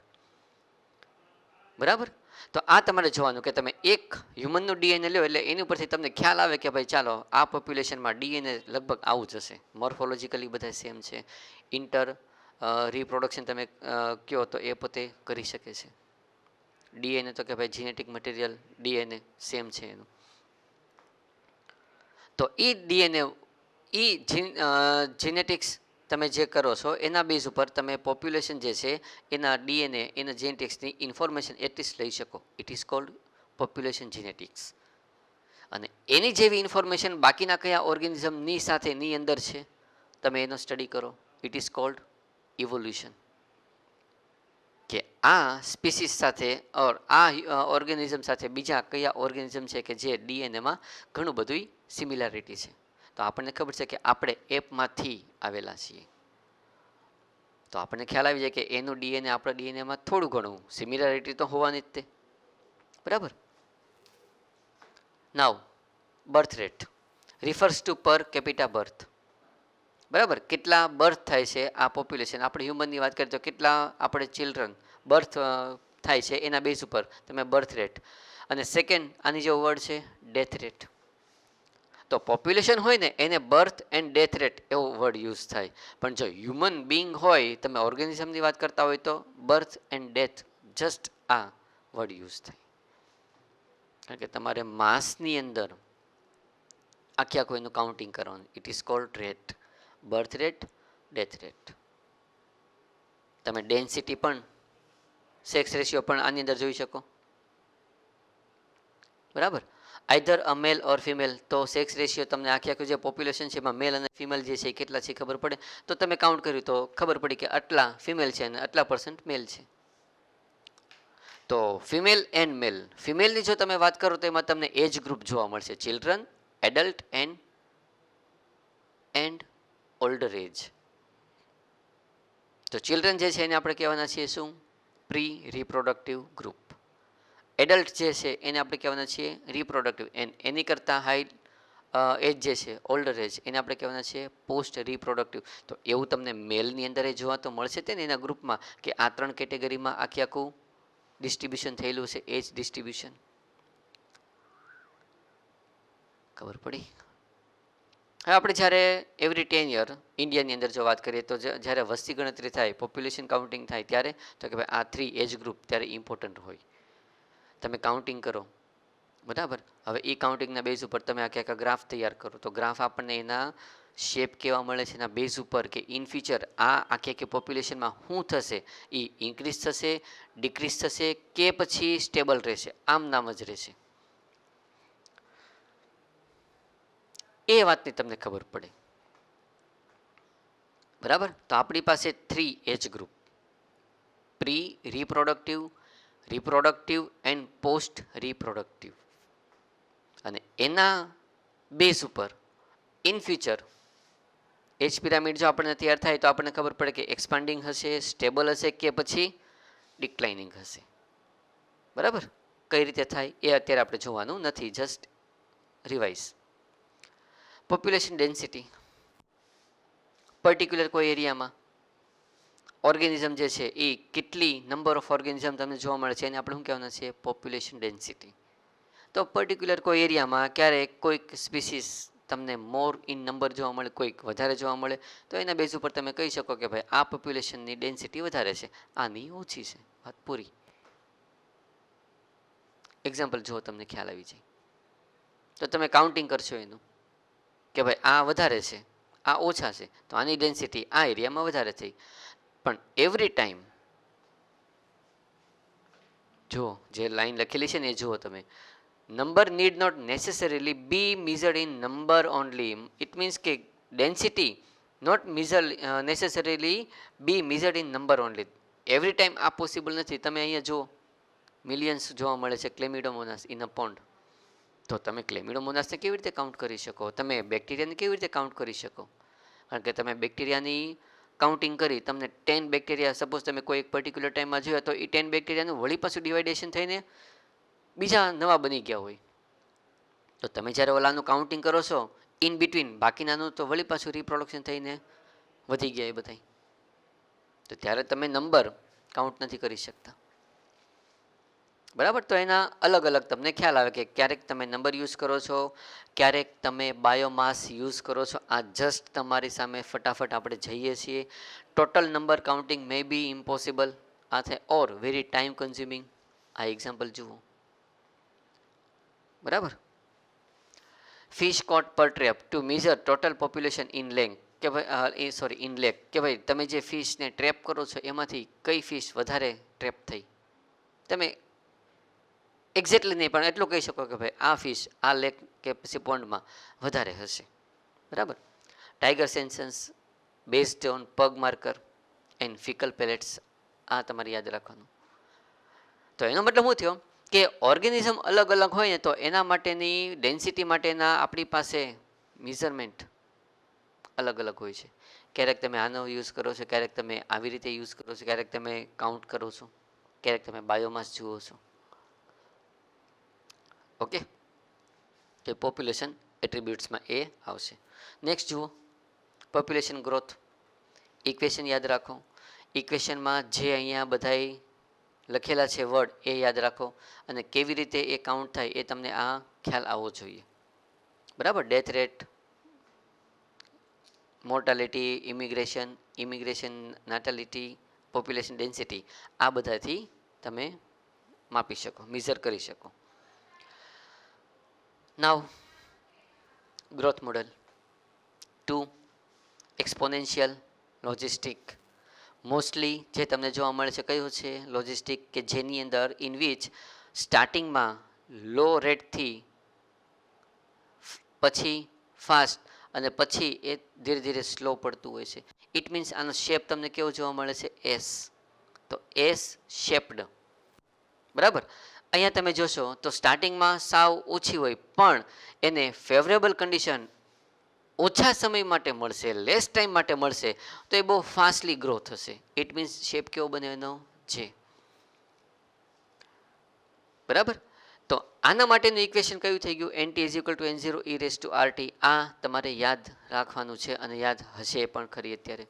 બરાબર. તો આ તમારે જોવાનું કે તમે એક હ્યુમનનું ડીએનએ લો એટલે એની ઉપરથી તમને ખ્યાલ આવે કે ભાઈ ચાલો આ પોપ્યુલેશનમાં ડીએનએ લગભગ આવું જ હશે. મોર્ફોલોજીકલી બધા સેમ છે. ઇન્ટર રિપ્રોડક્શન તમે કહો તો એ પોતે કરી શકે છે. ડીએનએ તો કે ભાઈ જીનેટિક મટીરિયલ ડીએનએ સેમ છે એનું. તો એ ડીએનએ એ જીનેટિક્સ તમે જે કરો છો એના બેઝ ઉપર તમે પોપ્યુલેશન જે છે એના ડીએનએ એના જેનેટિક્સની ઇન્ફોર્મેશન એટલીસ્ટ લઈ શકો. It is cold population genetics. અને એની જેવી ઇન્ફોર્મેશન બાકીના કયા ઓર્ગેનિઝમની સાથેની અંદર છે તમે એનો સ્ટડી કરો. It is cold evolution. કે આ સ્પીસીસ સાથે ઓર આ ઓર્ગેનિઝમ સાથે બીજા કયા ઓર્ગેનિઝમ છે કે જે ડીએનએમાં ઘણું બધું સિમિલારિટી છે. તો આપણને ખબર છે કે આપણે એપમાંથી આવેલા છીએ, તો આપણને ખ્યાલ આવી જાય કે એનું ડીએનએ આપણા ડીએનએમાં થોડું ઘણું સિમિલારિટી તો હોવાની જ તે. બરાબર. Now birth rate refers to per capita birth. બરાબર. કેટલા બર્થ થાય છે આ પોપ્યુલેશન, આપણે હ્યુમનની વાત કરીએ તો કેટલા આપણે ચિલ્ડ્રન બર્થ થાય છે એના બેઝ ઉપર તમે બર્થ રેટ. અને સેકન્ડ આની જે વર્ડ છે ડેથ રેટ. તો પોપ્યુલેશન હોય ને એને બર્થ એન્ડ ડેથ રેટ એવો વર્ડ યુઝ થાય. પણ જો હ્યુમન બિંગ હોય, તમે ઓર્ગેનિઝમની વાત કરતા હોય તો બર્થ એન્ડ ડેથ જસ્ટ આ વર્ડ યુઝ થાય. કારણ કે તમારે માસની અંદર આખે આખું એનું કાઉન્ટિંગ કરવાનું. It is called rate, birth rate, death rate. તમે ડેન્સિટી પણ, સેક્સ રેશિયો પણ આની અંદર જોઈ શકો. બરાબર. Either a male or female, તો સેક્સ રેશિયો તમને આખે આખું જે પોપ્યુલેશન છે એમાં મેલ અને ફિમેલ જે છે એ કેટલા છે ખબર પડે. તો તમે કાઉન્ટ કર્યું તો ખબર પડી કે આટલા ફિમેલ છે અને આટલા % મેલ છે. તો ફિમેલ એન્ડ મેલ. ફિમેલની જો તમે વાત કરો તો એમાં તમને એજ ગ્રુપ જોવા મળશે ચિલ્ડ્રન, એડલ્ટ એન્ડ ઓલ્ડર એજ. તો ચિલ્ડ્રન જે છે એને આપણે કહેવાના છીએ શું? Pre reproductive group. એડલ્ટ જે છે એને આપણે કહેવાના છીએ રિપ્રોડક્ટિવ. એની કરતાં હાઈ એજ જે છે ઓલ્ડર એજ એને આપણે કહેવાના છીએ પોસ્ટ રિપ્રોડક્ટિવ. તો એવું તમને મેલની અંદર એ જોવા તો મળશે તે ને એના ગ્રુપમાં કે આ 3 કેટેગરીમાં આખી આખું ડિસ્ટ્રીબ્યુશન થયેલું છે એજ ડિસ્ટ્રીબ્યુશન. ખબર પડી? હવે આપણે જ્યારે એવરી 10 યર ઇન્ડિયાની અંદર જો વાત કરીએ તો જ્યારે વસ્તી ગણતરી થાય, પોપ્યુલેશન કાઉન્ટિંગ થાય ત્યારે તો કે ભાઈ આ 3 એજ ગ્રુપ ત્યારે ઇમ્પોર્ટન્ટ હોય. તમે કાઉન્ટિંગ કરો. બરાબર. હવે એ કાઉન્ટિંગના બેઝ ઉપર તમે આખે આખા ગ્રાફ તૈયાર કરો તો ગ્રાફ આપણને એના શેપ કેવા મળે છે એના બેઝ ઉપર કે ઇન ફ્યુચર આ આખી આખી પોપ્યુલેશનમાં શું થશે, એ ઇન્ક્રીઝ થશે, ડિક્રીઝ થશે કે પછી સ્ટેબલ રહેશે, આમ નામ જ રહેશે. એ વાતની તમને ખબર પડે. બરાબર. તો આપણી પાસે 3 age group: pre reproductive, reproductive and post reproductive. અને એના બેઝ ઉપર ઇન ફ્યુચર એજ પિરામિડ જો આપણને તૈયાર થાય તો આપણને ખબર પડે કે એક્સપાન્ડિંગ હશે, સ્ટેબલ હશે કે પછી ડિક્લાઇનિંગ હશે. બરાબર? કઈ રીતે થાય એ અત્યારે આપણે જોવાનું નથી, just revise. Population density, particular કોઈ એરિયામાં ઓર્ગેનિઝમ જે છે એ કેટલી નંબર ઓફ ઓર્ગેનિઝમ તમને જોવા મળે છે એને આપણે શું કહેવાના છે? Population density. તો પર્ટિક્યુલર કોઈ એરિયામાં ક્યારેક કોઈક સ્પીસીસ તમને મોર ઇન નંબર જોવા મળે, કોઈક વધારે જોવા મળે, તો એના બેઝ ઉપર તમે કહી શકો કે ભાઈ આ પોપ્યુલેશનની ડેન્સિટી વધારે છે, આની ઓછી છે. વાત પૂરી. એક્ઝામ્પલ જો તમને ખ્યાલ આવી જાય તો તમે કાઉન્ટિંગ કરશો એનું કે ભાઈ આ વધારે છે, આ ઓછા છે, તો આની ડેન્સિટી આ એરિયામાં વધારે થઈ. પણ એવરી ટાઈમ જો જે લાઈન લખેલી છે ને એ જુઓ તમે, number need not necessarily be measured in number only. It means કે density not measure necessarily be measured in number only. Every time આ પોસિબલ નથી. તમે અહીંયા જુઓ મિલિયન્સ જોવા મળે છે ક્લેમિડોમોનાસ ઇન અ પોન્ડ. તો તમે ક્લેમિડોમોનાસને કેવી રીતે કાઉન્ટ કરી શકો? તમે બેક્ટેરિયાને કેવી રીતે કાઉન્ટ કરી શકો? કારણ કે તમે બેક્ટેરિયાની કાઉન્ટિંગ કરી, તમને 10 બેક્ટેરિયા સપોઝ તમે કોઈ એક પર્ટિક્યુલર ટાઈમમાં જોયા, તો એ 10 બેક્ટેરિયાનું વળી પાછું ડિવાઇડેશન થઈને બીજા નવા બની ગયા હોય. તો તમે જ્યારે ઓલાનું કાઉન્ટિંગ કરો છો ઇન બિટવીન, બાકીનાનું તો વળી પાછું રિપ્રોડક્શન થઈને વધી ગયા એ બધા. તો ત્યારે તમે નંબર કાઉન્ટ નથી કરી શકતા. બરાબર? તો એના અલગ અલગ તમને ખ્યાલ આવે કે ક્યારેક તમે નંબર યુઝ કરો છો, ક્યારેક તમે બાયોમાસ યુઝ કરો છો. આ જસ્ટ તમારી સામે ફટાફટ આપણે જઈએ છીએ. ટોટલ નંબર કાઉન્ટિંગ મે બી ઇમ્પોસિબલ આ થાય ઓર વેરી ટાઈમ કન્ઝ્યુમિંગ. આ એક્ઝામ્પલ જુઓ. બરાબર? ફિશ કોટ પર trap two measure total population in lake. કે ભાઈ ઇન લેક, કે ભાઈ તમે જે ફિશને ટ્રેપ કરો છો એમાંથી કઈ ફિશ વધારે ટ્રેપ થઈ. તમે એક્ઝેક્ટલી નહીં પણ એટલું કહી શકો કે ભાઈ આ ફિશ આ લેક કે પછી પોન્ડમાં વધારે હશે. બરાબર? ટાઈગર સેન્સન્સ બેઝડ ઓન પગ માર્કર એન્ડ ફિકલ પેલેટ્સ. આ તમારે યાદ રાખવાનું. તો એનો મતલબ શું થયો કે ઓર્ગેનિઝમ અલગ અલગ હોય ને તો એના માટેની ડેન્સિટી માટેના આપણી પાસે મેઝરમેન્ટ અલગ અલગ હોય છે. ક્યારેક તમે આનો યુઝ કરો છો, ક્યારેક તમે આવી રીતે યુઝ કરો છો, ક્યારેક તમે કાઉન્ટ કરો છો, ક્યારેક તમે બાયોમાસ જુઓ છો. ઓકે, તો પોપ્યુલેશન એટ્રીબ્યુટ્સમાં એ આવશે. નેક્સ્ટ જુઓ, પોપ્યુલેશન ગ્રોથ ઇક્વેશન યાદ રાખો. ઇક્વેશનમાં જે અહીંયા બધાય લખેલા છે વર્ડ એ યાદ રાખો અને કેવી રીતે એ કાઉન્ટ થાય એ તમને આ ખ્યાલ આવવો જોઈએ. બરાબર? Death rate, mortality, immigration natality, population density, આ બધાથી તમે માપી શકો, મેઝર કરી શકો. Now growth model 2 exponential logistic. Mostly જે તમને જોવા મળે છે કયું છે? લોજિસ્ટિક, કે જેની અંદર ઇન વિચ સ્ટાર્ટિંગમાં લો રેટથી પછી ફાસ્ટ અને પછી એ ધીરે ધીરે સ્લો પડતું હોય છે. ઇટ મીન્સ આનો શેપ તમને કેવો જોવા મળે છે? એસ. તો એસ શેપ્ડ. બરાબર? અહીંયા તમે જોશો તો સ્ટાર્ટિંગમાં સાવ ઓછી હોય પણ એને ફેવરેબલ કન્ડિશન ઓછા સમય માટે મળશે, લેસ ટાઈમ માટે મળશે, તો એ બહુ ફાસ્ટલી ગ્રો થશે. ઇટ મીન્સ શેપ કેવો બને એનો? જે. બરાબર? તો આના માટેનું ઇક્વેશન કયું થઈ ગયું? nt is equal to n0 e raise to rt. આ તમારે યાદ રાખવાનું છે અને યાદ હશે પણ ખરી અત્યારે.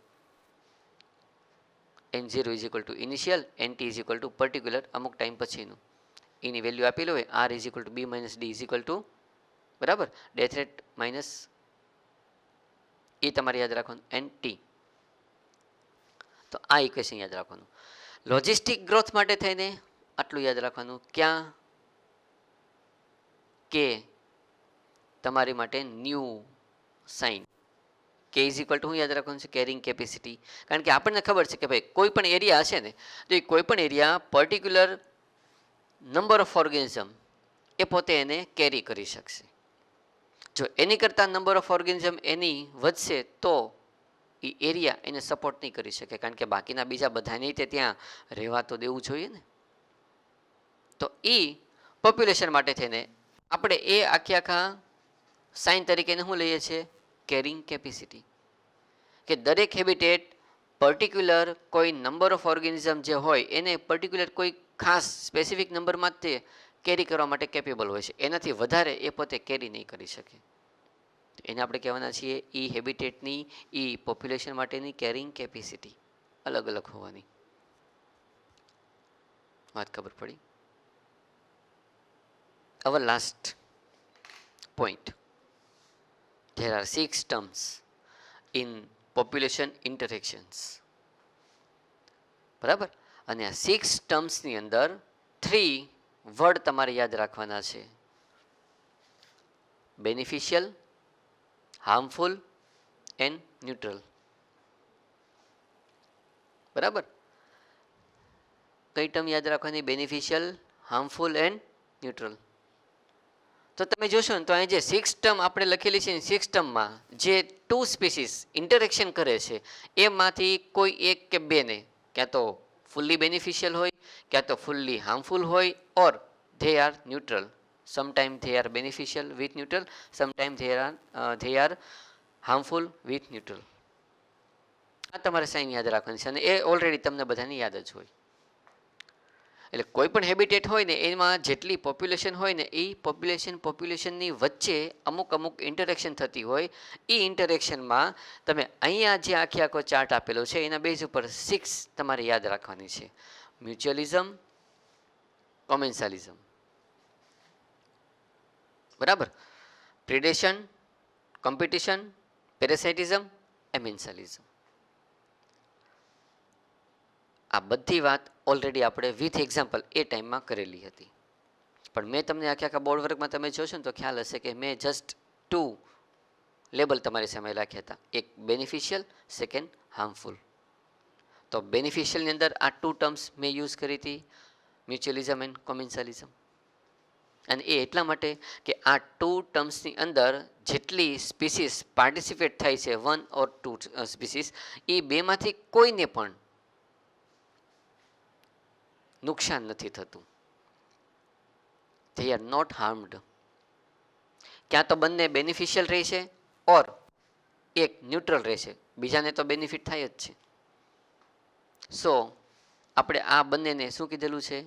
n0 is equal two initial, nt is equal two particular અમુક ટાઈમ પછીનું. એની વેલ્યુ આપેલું હોય, r is equal two b minus d is equal two, બરાબર, ડેથ રેટ માઇનસ એ તમારે યાદ રાખવાનું nt. તો આ ઇક્વેશન યાદ રાખવાનું. લોજિસ્ટિક ગ્રોથ માટે થઈને આટલું યાદ રાખવાનું ક્યાં કે તમારી માટે new sign K is equal to શું યાદ રાખવાનું છે? Carrying capacity. કારણ કે આપણને ખબર છે કે ભાઈ કોઈ પણ એરિયા હશે ને તો એ કોઈ પણ area particular number of organism એ પોતે એને કેરી કરી શકશે. જો એની કરતાં નંબર ઓફ ઓર્ગેનિઝમ એની વધશે તો એ એરિયા એને સપોર્ટ નહીં કરી શકે, કારણ કે બાકીના બીજા બધાને તે ત્યાં રહેવા તો દેવું જોઈએ ને. તો એ પોપ્યુલેશન માટે થઈને આપણે એ આખા સાઇન તરીકે શું લઈએ છીએ? Carrying capacity. કે દરેક હેબિટેટ પર્ટિક્યુલર કોઈ નંબર ઓફ ઓર્ગેનિઝમ જે હોય એને પર્ટિક્યુલર કોઈ ખાસ સ્પેસિફિક નંબરમાં જ તે કેરી કરવા માટે કેપેબલ હોય છે. એનાથી વધારે એ પોતે કેરી નહીં કરી શકે. એને આપણે કહેવાના છીએ ઈ હેબિટેટની ઈ પોપ્યુલેશન માટેની કેરિંગ કેપેસિટી અલગ અલગ હોવાની વાત ખબર પડી. Our last point. There are 6 terms in population interactions. બરાબર? અને આ 6 ટર્મ્સની અંદર 3 વર્ડ તમારે યાદ રાખવાના છે. Beneficial, harmful and neutral. બરાબર? કઈ ટર્મ યાદ રાખવાની? Beneficial, harmful and neutral. તો તમે જોશો ને તો અહીં જે 6 ટર્મ આપણે લખેલી છે, 6 ટર્મમાં જે 2 સ્પીસીસ ઇન્ટરેક્શન કરે છે એમાંથી કોઈ એક કે બેને ક્યાં તો ફુલ્લી બેનિફિશિયલ હોય, ક્યાં તો ફુલ્લી હાર્મફુલ હોય, or they are neutral. Sometime they are beneficial with neutral, sometime they are harmful with neutral. આ તમારે સાઇન યાદ રાખવાની છે અને એ ઓલરેડી તમને બધાને યાદ જ હોય. એટલે કોઈ પણ હેબિટેટ હોય ને એમાં જેટલી પોપ્યુલેશન હોય ને એ પોપ્યુલેશનની વચ્ચે અમુક ઇન્ટરેક્શન થતી હોય. એ ઇન્ટરેક્શનમાં તમે અહીંયા જે આખો ચાર્ટ આપેલો છે એના બેઝ ઉપર 6 તમારે યાદ રાખવાની છે. મ્યુચ્યુઅલિઝમ, કોમેન્સાલિઝમ, બરાબર, પ્રિડેશન, કોમ્પિટિશન, પેરાસાઇટિઝમ, એમેન્સાલિઝમ. આ બધી વાત ઓલરેડી આપણે વિથ એક્ઝામ્પલ એ ટાઈમમાં કરેલી હતી. પણ મેં તમને આખા બોર્ડ વર્કમાં તમે જોશો ને તો ખ્યાલ હશે કે મેં જસ્ટ 2 લેબલ તમારી સામે રાખ્યા હતા. એક બેનિફિશિયલ, સેકન્ડ હાર્મફુલ. તો બેનિફિશિયલની અંદર આ 2 ટર્મ્સ મેં યુઝ કરી હતી, મ્યુચ્યુઅલિઝમ એન્ડ કોમેન્સાલિઝમ. અને એ એટલા માટે કે આ 2 ટર્મ્સની અંદર જેટલી સ્પીસીસ પાર્ટિસિપેટ થાય છે, 1 ઓર 2 સ્પીસીસ, એ બેમાંથી કોઈને પણ નુકસાન નથી થતું. They are not harmed. ક્યાં તો બંને બેનિફિશિયલ રહેશે ઓર એક ન્યુટ્રલ રહેશે, બીજાને તો બેનિફિટ થાય જ છે. સો આપણે આ બંનેને શું કીધેલું છે?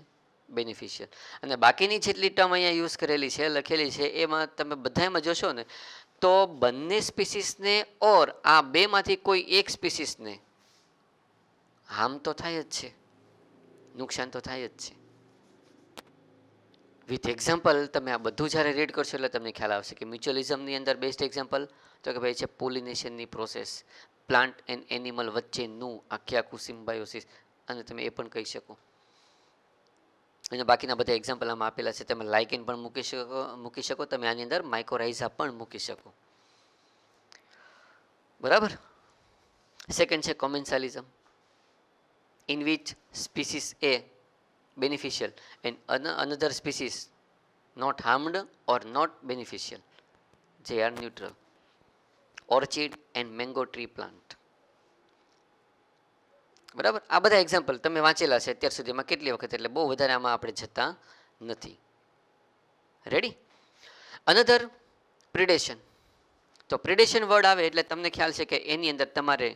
બેનિફિશિયલ. અને બાકીની જેટલી ટર્મ અહીંયા યુઝ કરેલી છે, લખેલી છે, એમાં તમે બધામાં જોશો ને તો બંને સ્પીસીસને ઓર આ બેમાંથી કોઈ એક સ્પીસીસને હાર્મ તો થાય જ છે, નુકસાન તો થાય જ છે. વિથ એક્ઝામ્પલ તમે આ બધું જ્યારે રીડ કરશો એટલે તમને ખ્યાલ આવશે કે મ્યુચ્યુઅલિઝમની અંદર બેસ્ટ એક્ઝામ્પલ તો કે ભાઈ છે પોલિનેશનની પ્રોસેસ, પ્લાન્ટ એન્ડ એનિમલ વચ્ચેનું આખું સિમ્બાયોસિસ, અને તમે એ પણ કહી શકો. અને બાકીના બધા એક્ઝામ્પલ આમાં આપેલા છે. તમે લાઇકેન પણ મૂકી શકો, તમે આની અંદર માઇકોરાઇઝા પણ મૂકી શકો. બરાબર? સેકન્ડ છે કોમેન્સાલિઝમ, in which species A beneficial and another species not harmed or not beneficial, they are neutral. Orchid and mango tree plant. બરાબર? આ બધા એક્ઝામ્પલ તમે વાંચેલા છે અત્યાર સુધીમાં કેટલી વખત, એટલે બહુ વધારે આમાં આપણે જતા નથી. રેડી? અનધર પ્રિડેશન. તો પ્રિડેશન વર્ડ આવે એટલે તમને ખ્યાલ છે કે એની અંદર તમારે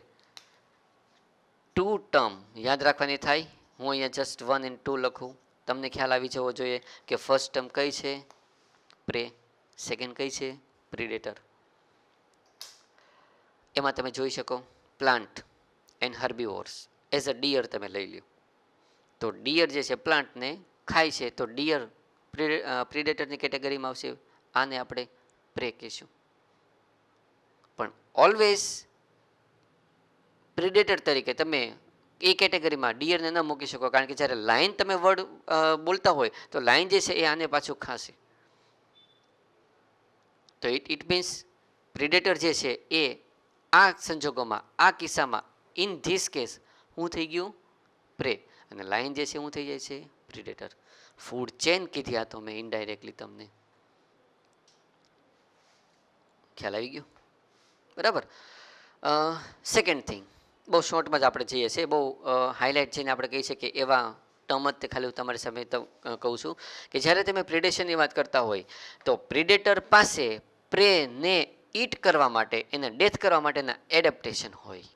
2 ટર્મ યાદ રાખવાની થાય. હું અહીંયા જસ્ટ 1 and 2 લખું. તમને ખ્યાલ આવી જવો જોઈએ કે ફર્સ્ટ ટર્મ કઈ છે? પ્રે. સેકન્ડ કઈ છે? પ્રિડેટર. એમાં તમે જોઈ શકો plant and herbivores. As a deer તમે લઈ લ્યો તો ડિયર જે છે પ્લાન્ટને ખાય છે, તો ડિયર પ્રિડેટરની કેટેગરીમાં આવશે. આને આપણે પ્રે કહીશું. પણ ઓલવેઝ પ્રિડેટર તરીકે તમે એ કેટેગરીમાં ડિયરને ન મૂકી શકો, કારણ કે જ્યારે લાયન તમે વર્ડ બોલતા હોય તો લાયન જે છે એ આને પાછું ખાશે. તો ઇટ મીન્સ પ્રિડેટર જે છે એ આ સંજોગોમાં, આ કિસ્સામાં, ઇન ધીસ કેસ શું થઈ ગયું? પ્રે. અને લાયન જે છે શું થઈ જાય છે? પ્રિડેટર. ફૂડ ચેન કીધી આ તો મેં ઇનડાયરેક્ટલી તમને. ખ્યાલ આવી ગયો? બરાબર? સેકન્ડ થિંગ, બહુ શોર્ટમાં જ આપણે જઈએ છીએ, બહુ હાઇલાઇટ જેને આપણે કહી શકીએ એવા ટર્મ જ તે ખાલી હું તમારી સામે કહું છું કે જ્યારે તમે પ્રિડેશનની વાત કરતા હોય તો પ્રિડેટર પાસે પ્રેને ઈટ કરવા માટે, એને ડેથ કરવા માટેના એડેપ્ટેશન હોય,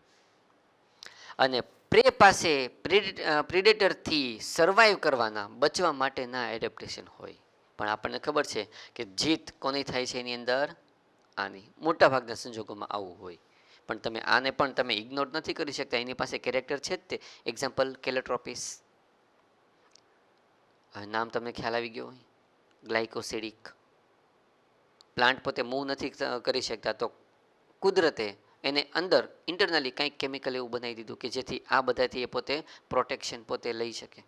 અને પ્રે પાસે પ્રિડેટરથી સર્વાઈવ કરવાના, બચવા માટેના એડેપ્ટેશન હોય. પણ આપણને ખબર છે કે જીત કોની થાય છે એની અંદર? આની. મોટાભાગના સંજોગોમાં આવું હોય. પણ તમે આને પણ તમે ઇગ્નોર નથી કરી શકતા, એની પાસે કેરેક્ટર છે જ તે. એક્ઝામ્પલ કેલેટ્રોપિસ, નામ તમને ખ્યાલ આવી ગયો હોય. ગ્લાયકોસિડિક. પ્લાન્ટ પોતે મૂવ નથી કરી શકતા, તો કુદરતે એને અંદર ઇન્ટરનલી કંઈક કેમિકલ એવું બનાવી દીધું કે જેથી આ બધાથી એ પોતે પ્રોટેક્શન પોતે લઈ શકે,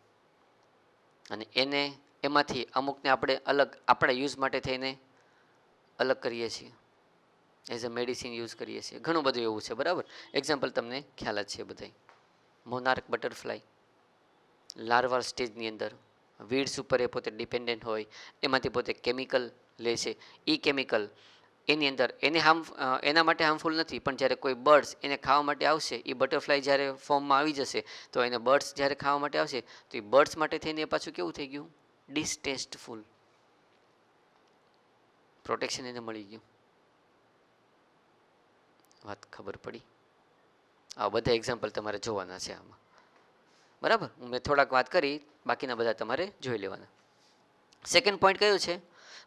અને એને એમાંથી અમુકને આપણે અલગ આપણા યુઝ માટે થઈને અલગ કરીએ છીએ, એઝ અ મેડિસિન યુઝ કરીએ છીએ. ઘણું બધું એવું છે, બરાબર. એક્ઝામ્પલ તમને ખ્યાલ જ છે બધા. મોનાર્ક બટરફ્લાય લાર્વલ સ્ટેજની અંદર વીડ્સ ઉપર એ પોતે ડિપેન્ડન્ટ હોય, એમાંથી પોતે કેમિકલ લે છે. એ કેમિકલ એની અંદર એના માટે હાર્મફુલ નથી, પણ જ્યારે કોઈ બર્ડ્સ એને ખાવા માટે આવશે, એ બટરફ્લાય જ્યારે ફોર્મમાં આવી જશે, તો એને બર્ડ્સ જ્યારે ખાવા માટે આવશે તો એ બર્ડ્સ માટે થઈને એ પાછું કેવું થઈ ગયું? ડિસટેસ્ટફુલ. પ્રોટેક્શન એને મળી ગયું. વાત ખબર પડી? આ બધા એક્ઝામ્પલ તમારે જોવાના છે આમાં, બરાબર. મેં થોડાક વાત કરી, બાકીના બધા તમારે જોઈ લેવાના. સેકન્ડ પોઈન્ટ કયો છે?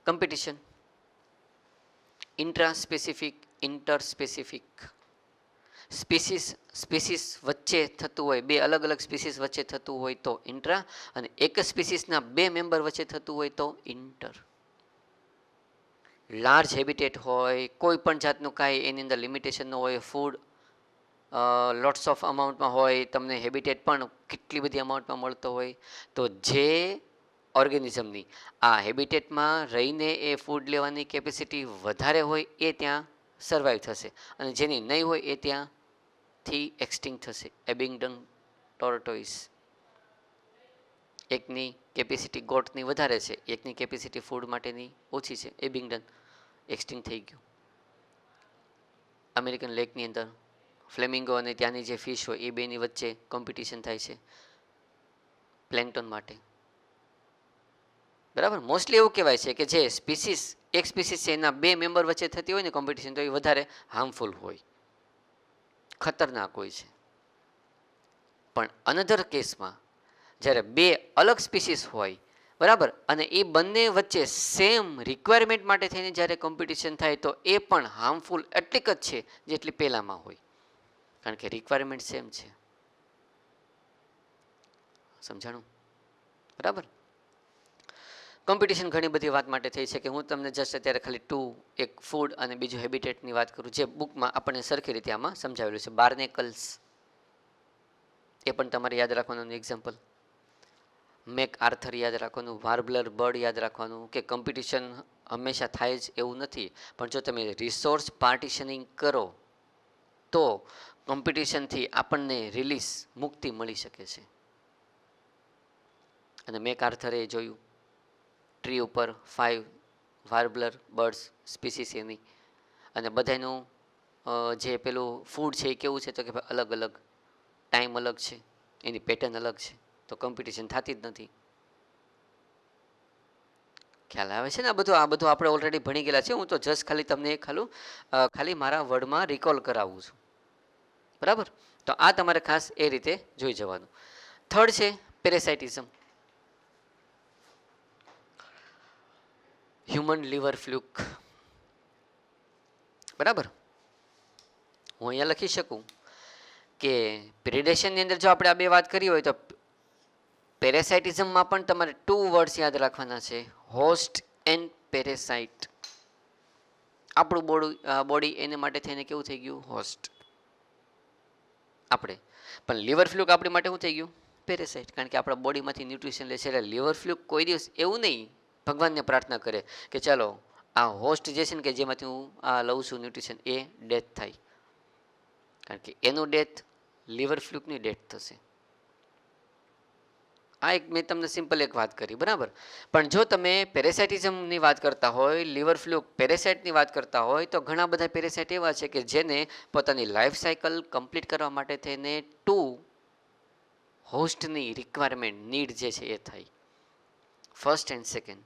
Competition. Intra specific, inter specific. Species વચ્ચે થતું હોય, બે અલગ અલગ સ્પીસીસ વચ્ચે થતું હોય તો ઇન્ટ્રા, અને એક જ સ્પીસીસના બે મેમ્બર વચ્ચે થતું હોય તો ઇન્ટર. લાર્જ હેબિટેટ હોય, કોઈ પણ જાતનું કાંઈ એની અંદર લિમિટેશન ન હોય, ફૂડ લોટ્સ ઓફ અમાઉન્ટમાં હોય, તમને હેબિટેટ પણ કેટલી બધી અમાઉન્ટમાં મળતો હોય, તો જે ઓર્ગેનિઝમની આ હેબિટેટમાં રહીને એ ફૂડ લેવાની કેપેસિટી વધારે હોય એ ત્યાં સર્વાઈવ થશે, અને જેની નહીં હોય એ ત્યાંથી એક્સટિંક્ટ થશે. એબિંગડન ટોર્ટોઇસ, એકની કેપેસિટી ગોટની વધારે છે, એકની કેપેસિટી ફૂડ માટેની ઓછી છે, એબિંગડન એક્સટિંક્ટ થઈ ગયું. અમેરિકન લેકની અંદર ફ્લેમિંગો અને ત્યાંની જે ફિશ હોય એ બેની વચ્ચે કોમ્પિટિશન થાય છે પ્લેન્કટન માટે, બરાબર. મોસ્ટલી એવું કહેવાય છે કે જે સ્પીસીસ એક સ્પીસીસ છે એના બે મેમ્બર વચ્ચે થતી હોય ને કોમ્પિટિશન, તો એ વધારે હાર્મફુલ હોય, ખતરનાક હોય છે. પણ અનધર કેસમાં જ્યારે બે અલગ સ્પીસીસ હોય, બરાબર, અને એ બંને વચ્ચે સેમ રિક્વાયરમેન્ટ માટે થઈને જ્યારે કોમ્પિટિશન થાય તો એ પણ હાર્મફુલ એટલીક જ છે જેટલી પહેલામાં હોય, કારણ કે રિક્વાયરમેન્ટ સેમ છે. સમજાણું? બરાબર. કોમ્પિટિશન ઘણી બધી વાત માટે થઈ છે કે હું તમને જસ્ટ અત્યારે ખાલી એક ફૂડ અને બીજું હેબિટેટની વાત કરું, જે બુકમાં આપણને સરખી રીતે આમાં સમજાવેલું છે. બાર્નેકલ્સ, એ પણ તમારે યાદ રાખવાનું એક્ઝામ્પલ. મેક આર્થર યાદ રાખવાનું, વાર્બલર બર્ડ યાદ રાખવાનું કે કોમ્પિટિશન હંમેશા થાય જ એવું નથી, પણ જો તમે રિસોર્સ પાર્ટિશનિંગ કરો તો કોમ્પિટિશનથી આપણને રિલીઝ, મુક્તિ મળી શકે છે. અને મેક આર્થરે જોયું ટ્રી ઉપર 5 વાર્બલર બર્ડ્સ સ્પીસીસ એની, અને બધાનું જે પેલું ફૂડ છે એ કેવું છે તો કે અલગ અલગ, ટાઈમ અલગ છે, એની પેટર્ન અલગ છે, તો કોમ્પિટિશન થતી જ નથી. ખ્યાલ આવે છે ને? આ બધું આપણે ઓલરેડી ભણી ગયેલા છે. હું તો જસ્ટ ખાલી તમને ખાલી મારા વર્ડમાં રિકોલ કરાવું છું, બરાબર. તો આ તમારે ખાસ એ રીતે જોઈ જવાનું. થર્ડ છે પેરેસાઇટિઝમ. હ્યુમન લીવર ફ્લુક, બરાબર. હું અહીંયા લખી શકું કે પ્રિડેશનની અંદર જો આપણે આ બે વાત કરી હોય તો પેરેસાઇટિઝમમાં પણ તમારે 2 વર્ડ્સ યાદ રાખવાના છે, હોસ્ટ એન્ડ પેરેસાઇટ. આપણું બોડી એને માટે થઈને કેવું થઈ ગયું? હોસ્ટ. આપણે પણ લીવર ફ્લુક આપણી માટે શું થઈ ગયું? પેરેસાઇટ, કારણ કે આપણા બોડીમાંથી ન્યુટ્રિશન લે છે. એટલે લીવર ફ્લુક કોઈ દિવસ એવું નહીં ભગવાનને પ્રાર્થના કરે કે ચાલો આ હોસ્ટ જે છે ને કે જેમાંથી હું આ લઉં છું ન્યુટ્રિશન, એ ડેથ થાય, કારણ કે એનું ડેથ લીવર ફ્લુકની ડેથ થશે. આ એક મેં તમને સિમ્પલ એક વાત કરી, બરાબર. પણ જો તમે પેરેસાઇટિઝમની વાત કરતા હોય, લીવર ફ્લુક પેરેસાઇટની વાત કરતા હોય, તો ઘણા બધા પેરેસાઇટ એવા છે કે જેને પોતાની લાઈફ સાયકલ કમ્પ્લીટ કરવા માટે થઈને 2 હોસ્ટની રિક્વાયરમેન્ટ નીડ જે છે એ થાય. ફર્સ્ટ એન્ડ સેકન્ડ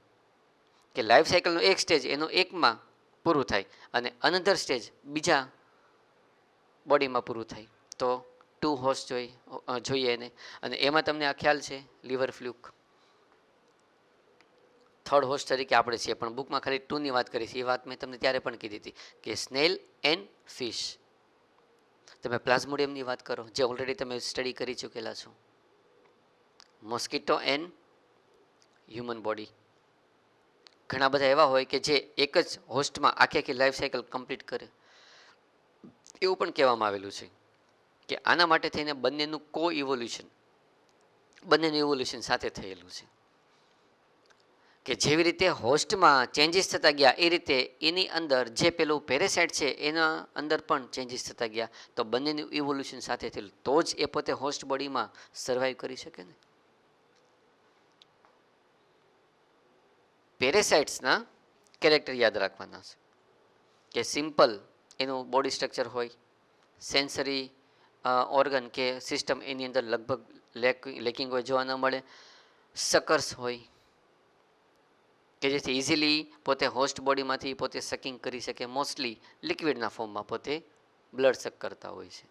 કે લાઈફ સાયકલનું એક સ્ટેજ એનો એકમાં પૂરું થાય અને અનધર સ્ટેજ બીજા બોડીમાં પૂરું થાય. તો 2 હોસ્ટ જોઈએ એને. અને એમાં તમને આ ખ્યાલ છે લીવર ફ્લુક થર્ડ હોસ્ટ તરીકે આપણે છીએ, પણ બુકમાં ખાલી 2ની વાત કરી છે. એ વાત મેં તમને ત્યારે પણ કીધી હતી કે સ્નેલ એન્ડ ફિશ. તમે પ્લાઝ્મોડિયમની વાત કરો જે ઓલરેડી તમે સ્ટડી કરી ચૂકેલા છો. Mosquito and human body. ઘણા બધા એવા હોય કે જે એક જ હોસ્ટમાં આખી લાઈફ સાયકલ કમ્પ્લીટ કરે. એવું પણ કહેવામાં આવેલું છે કે આના માટે થઈને બંનેનું ઇવોલ્યુશન સાથે થયેલું છે. કે જેવી રીતે હોસ્ટમાં ચેન્જીસ થતા ગયા એ રીતે એની અંદર જે પેલું પેરેસાઇટ છે એના અંદર પણ ચેન્જીસ થતા ગયા. તો બંનેનું ઇવોલ્યુશન સાથે થયેલું તો જ એ પોતે હોસ્ટ બોડીમાં સર્વાઈવ કરી શકે ને. પેરેસાઇટ્સના કેરેક્ટર યાદ રાખવાના છે કે સિમ્પલ એનું બોડી સ્ટ્રક્ચર હોય, સેન્સરી ઓર્ગન કે સિસ્ટમ એની અંદર લગભગ લેકિંગ હોય, જોવા ન મળે. શકર્સ હોય કે જેથી ઇઝીલી પોતે હોસ્ટ બોડીમાંથી પોતે સકિંગ કરી શકે. મોસ્ટલી લિક્વિડના ફોર્મમાં પોતે બ્લડ સક કરતા હોય છે.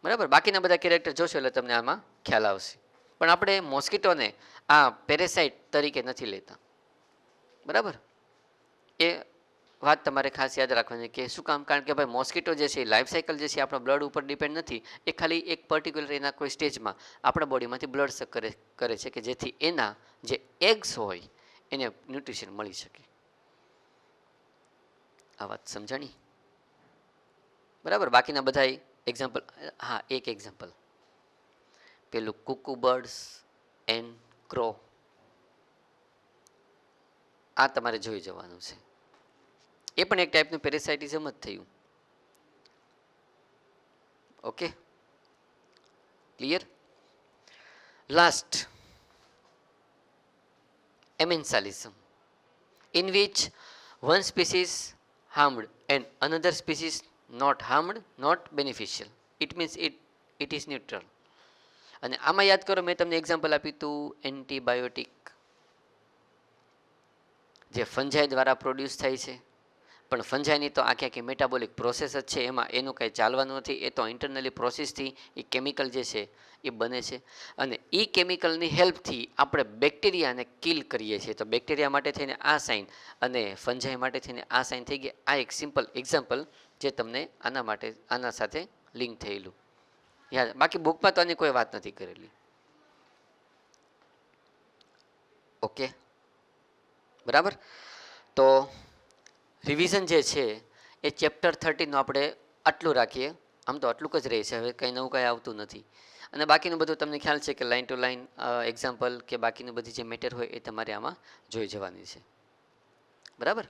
બરાબર. બાકીના બધા કેરેક્ટર જોશો એટલે તમને આમાં ખ્યાલ આવશે. પણ આપણે મોસ્કીટોને આ પેરેસાઇટ તરીકે નથી લેતા. બરાબર. એ વાત તમારે ખાસ યાદ રાખવાની કે શું કામ? કારણ કે ભાઈ મોસ્કીટો જે છે લાઈફ સાયકલ જે છે આપણા બ્લડ ઉપર ડિપેન્ડ નથી. એ ખાલી એક પર્ટિક્યુલર એના કોઈ સ્ટેજમાં આપણા બોડીમાંથી બ્લડ સક કરે છે કે જેથી એના જે એગ્સ હોય એને ન્યુટ્રિશન મળી શકે. આ વાત સમજાણી? બરાબર. બાકીના બધા એક્ઝામ્પલ, હા એક એક્ઝામ્પલ પેલું કુકુ બર્ડ્સ એન્ડ ક્રો, આ તમારે જોઈ જવાનું છે. એ પણ એક ટાઈપનું પેરેસાઇટિઝમ જ થયું. Okay, clear? Last, amensalism, in which one species harmed and another species not harmed, not beneficial. It means it is neutral. અને આમાં યાદ કરો મેં તમને એક્ઝામ્પલ આપ્યું હતું એન્ટીબાયોટિક જે ફંજાઈ દ્વારા પ્રોડ્યુસ થાય છે. પણ ફંજાઈની તો આખી મેટાબોલિક પ્રોસેસ જ છે, એમાં એનું કંઈ ચાલવાનું નથી. એ તો ઇન્ટરનલી પ્રોસેસથી એ કેમિકલ જે છે એ બને છે. અને એ કેમિકલની હેલ્પથી આપણે બેક્ટેરિયાને કિલ કરીએ છીએ. તો બેક્ટેરિયા માટે થઈને આ સાઇન અને ફંજાઈ માટે થઈને આ સાઇન થઈ ગયા. આ એક સિમ્પલ એક્ઝામ્પલ જે તમને આના સાથે લિંક થયેલું યાદ. બાકી બુકમાં તો આની કોઈ વાત નથી કરેલી. ઓકે, બરાબર. તો રિવિઝન જે છે એ ચેપ્ટર 13નું આપણે આટલું રાખીએ. આમ તો આટલું જ રહે છે, હવે કંઈ નવું કંઈ આવતું નથી. અને બાકીનું બધું તમને ખ્યાલ છે કે લાઇન ટુ લાઇન એક્ઝામ્પલ કે બાકીનું બધી જે મેટર હોય એ તમારે આમાં જોઈ જવાની છે. બરાબર.